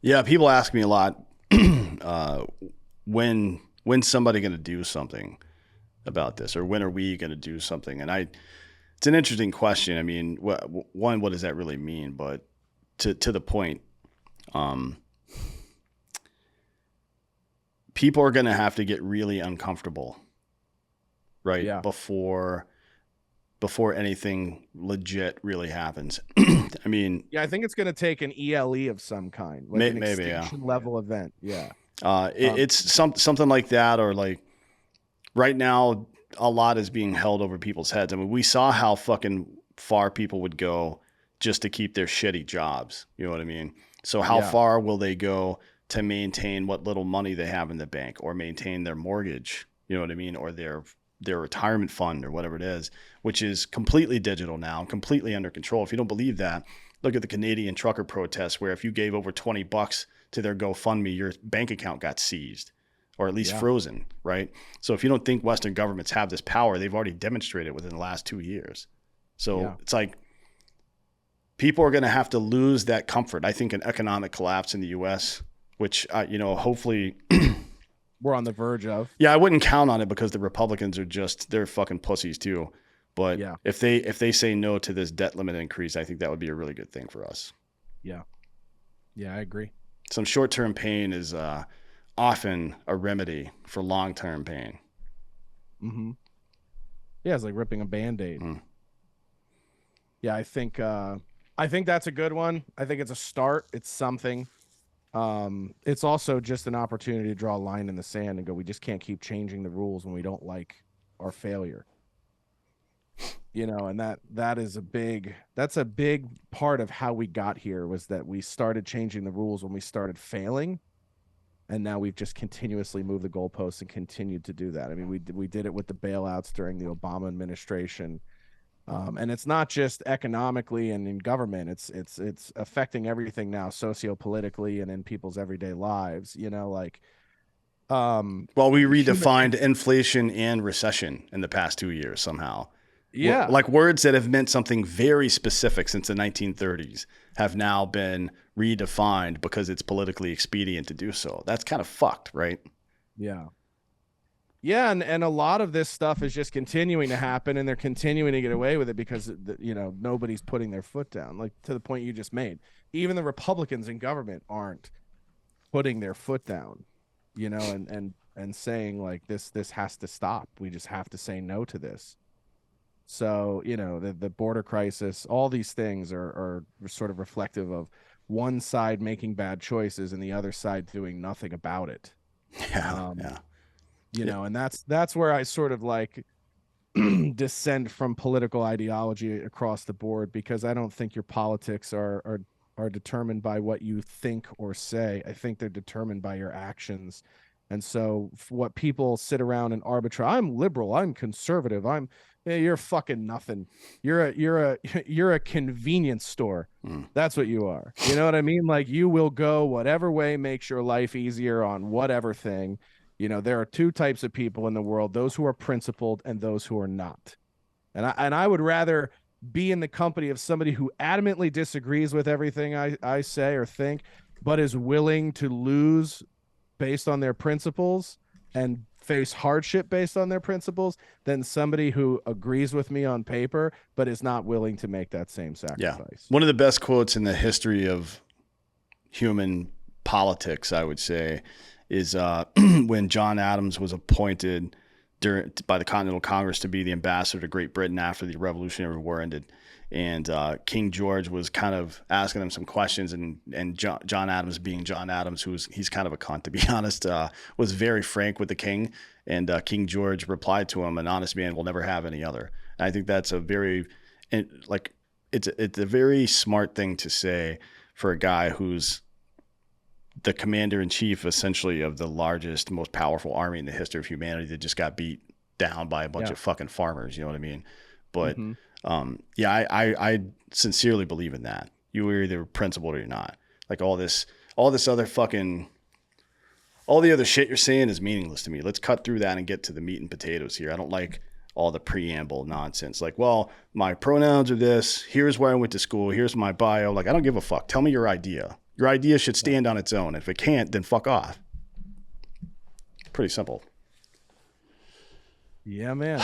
Yeah, people ask me a lot uh, when's somebody going to do something about this, or when are we going to do something? And it's an interesting question. I mean, what does that really mean? But to the point, people are going to have to get really uncomfortable, right? Yeah. Before anything legit really happens. I mean, Yeah, I think it's going to take an ELE of some kind, like an maybe, yeah. extinction level event. Yeah. It's something like that, or like right now, a lot is being held over people's heads. I mean, we saw how fucking far people would go just to keep their shitty jobs. You know what I mean? So how far will they go to maintain what little money they have in the bank, or maintain their mortgage? You know what I mean? Or their retirement fund, or whatever it is, which is completely digital now, completely under control. If you don't believe that, look at the Canadian trucker protests, where if you gave over $20 to their GoFundMe, your bank account got seized, or at least frozen, right? So if you don't think Western governments have this power, they've already demonstrated within the last 2 years. So it's like people are going to have to lose that comfort. I think an economic collapse in the U.S., which, hopefully we're on the verge of. Yeah, I wouldn't count on it because the Republicans are they're fucking pussies too. But if they say no to this debt limit increase, I think that would be a really good thing for us. Yeah. Yeah, I agree. Some short-term pain is often a remedy for long-term pain. Mm-hmm. Yeah, it's like ripping a Band-Aid. Yeah, I think that's a good one. I think it's a start. It's something. It's also just an opportunity to draw a line in the sand and go, we just can't keep changing the rules when we don't like our failure. And that is that's a big part of how we got here, was that we started changing the rules when we started failing, and now we've just continuously moved the goalposts and continued to do that. I mean, we did it with the bailouts during the Obama administration. And it's not just economically and in government, it's affecting everything now, sociopolitically and in people's everyday lives, like Well, we human. redefined inflation and recession in the past 2 years somehow. Yeah. Like words that have meant something very specific since the 1930s have now been redefined because it's politically expedient to do so. That's kind of fucked, right? Yeah. Yeah, and a lot of this stuff is just continuing to happen, and they're continuing to get away with it because nobody's putting their foot down. Like, to the point you just made, even the Republicans in government aren't putting their foot down, and saying, like, this has to stop. We just have to say no to this. So, the border crisis, all these things are sort of reflective of one side making bad choices and the other side doing nothing about it. Yeah, yeah. And that's where I sort of like descend from political ideology across the board, because I don't think your politics are determined by what you think or say. I think they're determined by your actions. And so what people sit around and arbitrate, I'm liberal, I'm conservative, you're fucking nothing. You're a convenience store. That's what you are. You know what I mean? Like, you will go whatever way makes your life easier on whatever thing. There are two types of people in the world: those who are principled and those who are not. And I would rather be in the company of somebody who adamantly disagrees with everything I say or think, but is willing to lose based on their principles and face hardship based on their principles, than somebody who agrees with me on paper but is not willing to make that same Yeah. sacrifice. One of the best quotes in the history of human politics, I would say, is when John Adams was appointed by the Continental Congress to be the ambassador to Great Britain after the Revolutionary War ended. And King George was kind of asking him some questions, and John Adams, being John Adams, he's kind of a cunt, to be honest, was very frank with the king. And King George replied to him, "An honest man will never have any other." And I think that's a very, it's a very smart thing to say for a guy who's the commander in chief, essentially, of the largest, most powerful army in the history of humanity that just got beat down by a bunch of fucking farmers. You know what I mean? But yeah, I sincerely believe in that. You are either principled or you're not. Like, all this other fucking, all the other shit you're saying is meaningless to me. Let's cut through that and get to the meat and potatoes here. I don't like all the preamble nonsense. Like, well, my pronouns are this. Here's where I went to school. Here's my bio. Like, I don't give a fuck. Tell me your idea. Your idea should stand on its own. If it can't, then fuck off. Pretty simple. Yeah, man.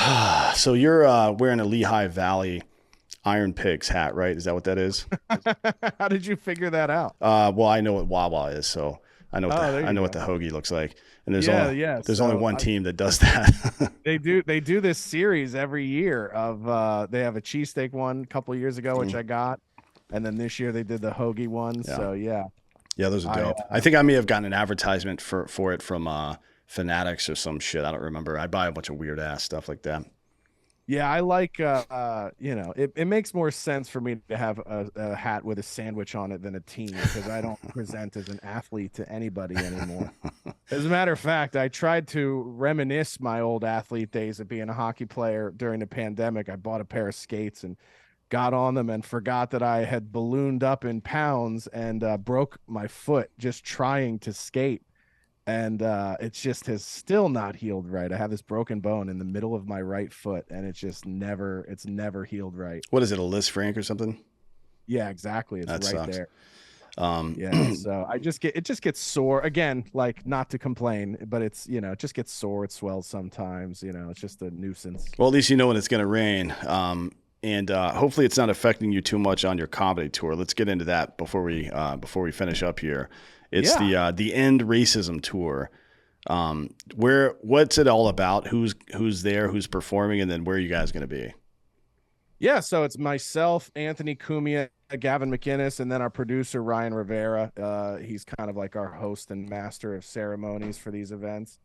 So you're wearing a Lehigh Valley Iron Pigs hat, right? Is that what that is? How did you figure that out? Well, I know what Wawa is, so I know what the hoagie looks like. And there's only one team that does that. They do this series every year of they have a cheesesteak one a couple of years ago, which I got. And then this year they did the hoagie one. Yeah. So yeah, those are dope. I think I may have gotten an advertisement for it from Fanatics or some shit. I don't remember. I buy a bunch of weird ass stuff like that. Yeah, I like it makes more sense for me to have a hat with a sandwich on it than a team, because I don't present as an athlete to anybody anymore. As a matter of fact, I tried to reminisce my old athlete days of being a hockey player during the pandemic. I bought a pair of skates and got on them and forgot that I had ballooned up in pounds and broke my foot just trying to skate. And it just has still not healed right. I have this broken bone in the middle of my right foot, and it's never healed right. What is it, a Liz Frank or something? Yeah, exactly. It's that right sucks. there. Yeah, so it just gets sore again. Like, not to complain, but it just gets sore. It swells sometimes. It's just a nuisance. Well, at least you know when it's going to rain. And hopefully it's not affecting you too much on your comedy tour. Let's get into that before we finish up here. It's the End Racism Tour. What's it all about? Who's there? Who's performing? And then where are you guys going to be? Yeah, so it's myself, Anthony Cumia, Gavin McInnes, and then our producer Ryan Rivera. He's kind of like our host and master of ceremonies for these events.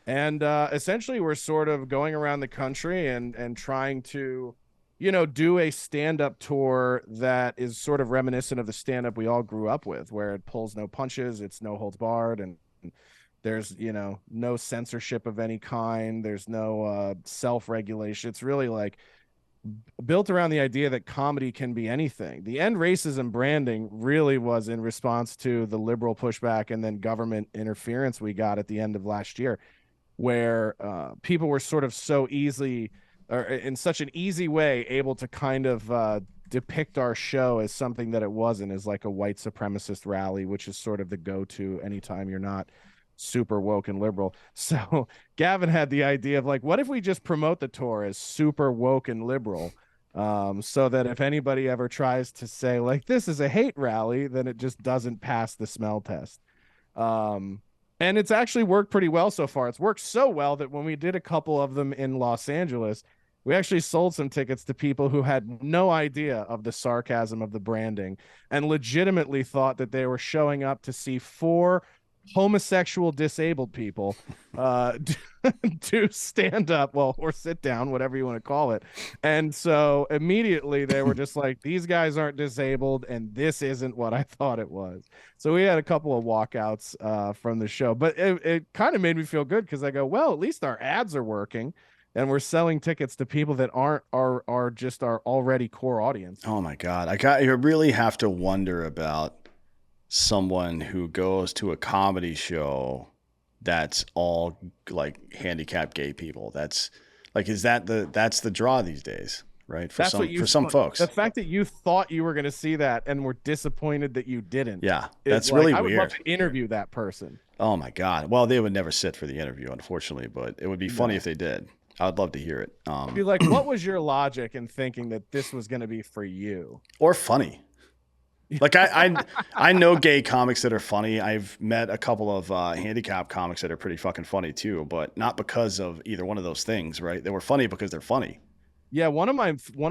And essentially, we're sort of going around the country and trying to do a stand-up tour that is sort of reminiscent of the stand-up we all grew up with, where it pulls no punches, it's no holds barred, and there's, no censorship of any kind. There's no self-regulation. It's really like built around the idea that comedy can be anything. The end racism branding really was in response to the liberal pushback and then government interference we got at the end of last year, where people were sort of so easily, or in such an easy way, able to kind of depict our show as something that it wasn't, as like a white supremacist rally, which is sort of the go-to anytime you're not super woke and liberal. So Gavin had the idea of like, what if we just promote the tour as super woke and liberal? So that if anybody ever tries to say like this is a hate rally, then it just doesn't pass the smell test. And it's actually worked pretty well so far. It's worked so well that when we did a couple of them in Los Angeles, we actually sold some tickets to people who had no idea of the sarcasm of the branding and legitimately thought that they were showing up to see four homosexual disabled people do stand up, well, or sit down, whatever you want to call it. And so immediately they were just like, these guys aren't disabled and this isn't what I thought it was. So we had a couple of walkouts from the show, but it kind of made me feel good because I go, well, at least our ads are working and we're selling tickets to people that are just our already core audience. Oh my God. You really have to wonder about someone who goes to a comedy show that's all like handicapped gay people. That's like, that's the draw these days, right? For some folks. The fact that you thought you were going to see that and were disappointed that you didn't. Yeah, that's like, really weird. I would love to interview that person. Oh my God. Well, they would never sit for the interview, unfortunately, but it would be funny if they did. I would love to hear it. Be like, what was your logic in thinking that this was going to be for you? Or funny. Like I know gay comics that are funny. I've met a couple of handicap comics that are pretty fucking funny too, but not because of either one of those things, right? They were funny because they're funny. Yeah, one of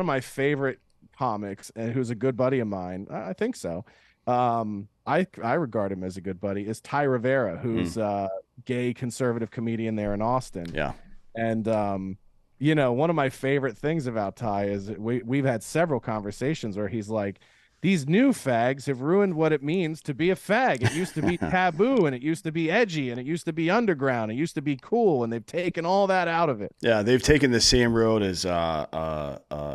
my favorite comics, and who's a good buddy of mine, I think so. I regard him as a good buddy, is Ty Rivera, who's a gay conservative comedian there in Austin. Yeah. And one of my favorite things about Ty is we've had several conversations where he's like, these new fags have ruined what it means to be a fag. It used to be taboo and it used to be edgy and it used to be underground. It used to be cool, and they've taken all that out of it. Yeah, they've taken the same road as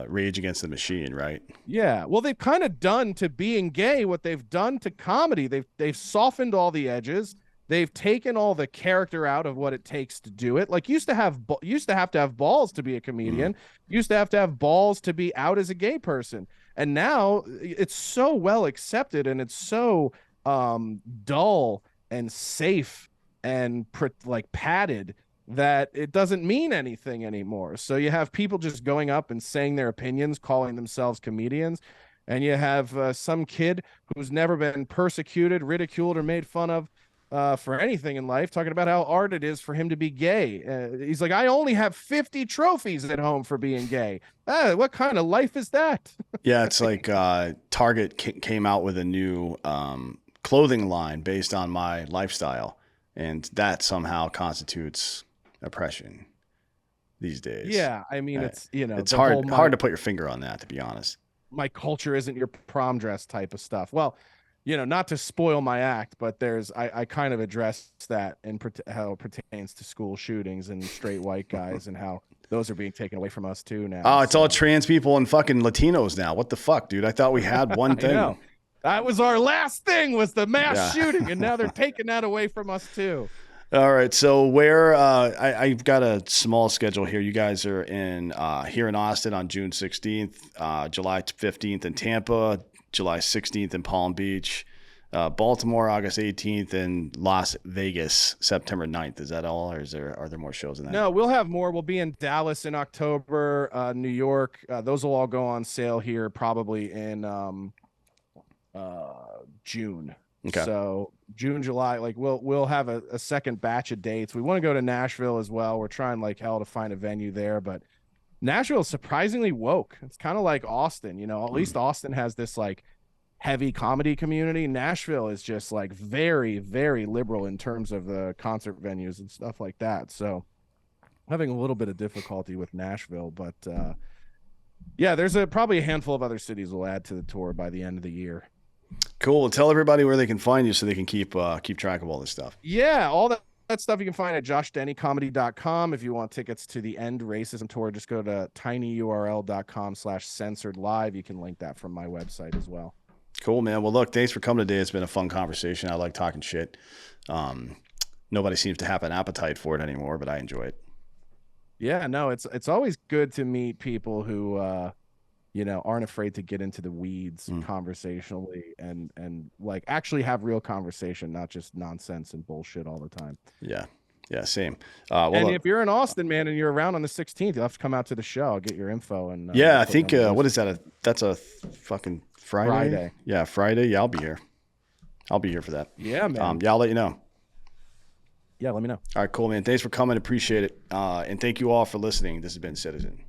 Rage Against the Machine, right? Yeah. Well, they've kind of done to being gay what they've done to comedy. They've softened all the edges. They've taken all the character out of what it takes to do it. Like used to have to have balls to be a comedian. Used to have balls to be out as a gay person. And now it's so well accepted and it's so dull and safe and like padded that it doesn't mean anything anymore. So you have people just going up and saying their opinions, calling themselves comedians. And you have some kid who's never been persecuted, ridiculed, or made fun of for anything in life, talking about how hard it is for him to be gay. He's like, I only have 50 trophies at home for being gay. What kind of life is that? Yeah, it's like Target came out with a new clothing line based on my lifestyle, and that somehow constitutes oppression these days. Yeah, I mean, it's it's hard to put your finger on that, to be honest. My culture isn't your prom dress type of stuff. Well, not to spoil my act, but I kind of addressed that in how it pertains to school shootings and straight white guys and how those are being taken away from us too now. Oh, it's all trans people and fucking Latinos now. What the fuck, dude? I thought we had one thing. That was our last thing, was the mass shooting, and now they're taking that away from us too. All right, so where I've got a small schedule here. You guys are here in Austin on June 16th, July 15th in Tampa, July 16th in Palm Beach, Baltimore August 18th, and Las Vegas September 9th. Is that all, or are there more shows than that? No, we'll have more. We'll be in Dallas in October, New York. Those will all go on sale here probably in June. Okay. So June, July, like we'll have a second batch of dates. We want to go to Nashville as well. We're trying like hell to find a venue there, but Nashville is surprisingly woke. It's kind of like Austin, at least Austin has this like heavy comedy community. Nashville is just like very, very liberal in terms of the concert venues and stuff like that. So having a little bit of difficulty with Nashville, but Yeah, there's probably a handful of other cities we'll add to the tour by the end of the year. Cool. Well, tell everybody where they can find you so they can keep track of all this stuff. Yeah, all that stuff you can find at joshdennycomedy.com. If you want tickets to the End Racism Tour, just go to tinyurl.com/censored live. You can link that from my website as well. Cool, man. Well, look, thanks for coming today. It's been a fun conversation. I like talking shit. Nobody seems to have an appetite for it anymore, but I enjoy it. Yeah, no, it's always good to meet people who aren't afraid to get into the weeds conversationally and like actually have real conversation, not just nonsense and bullshit all the time. Yeah. Yeah, same. Well, and if you're in Austin, man, and you're around on the 16th, you'll have to come out to the show. I'll get your info. And yeah, I think what is that? That's a fucking Friday. Yeah, Friday. Yeah, I'll be here. I'll be here for that. Yeah, man. Yeah, I'll let you know. Yeah, let me know. All right, cool, man. Thanks for coming. Appreciate it. And thank you all for listening. This has been Citizen.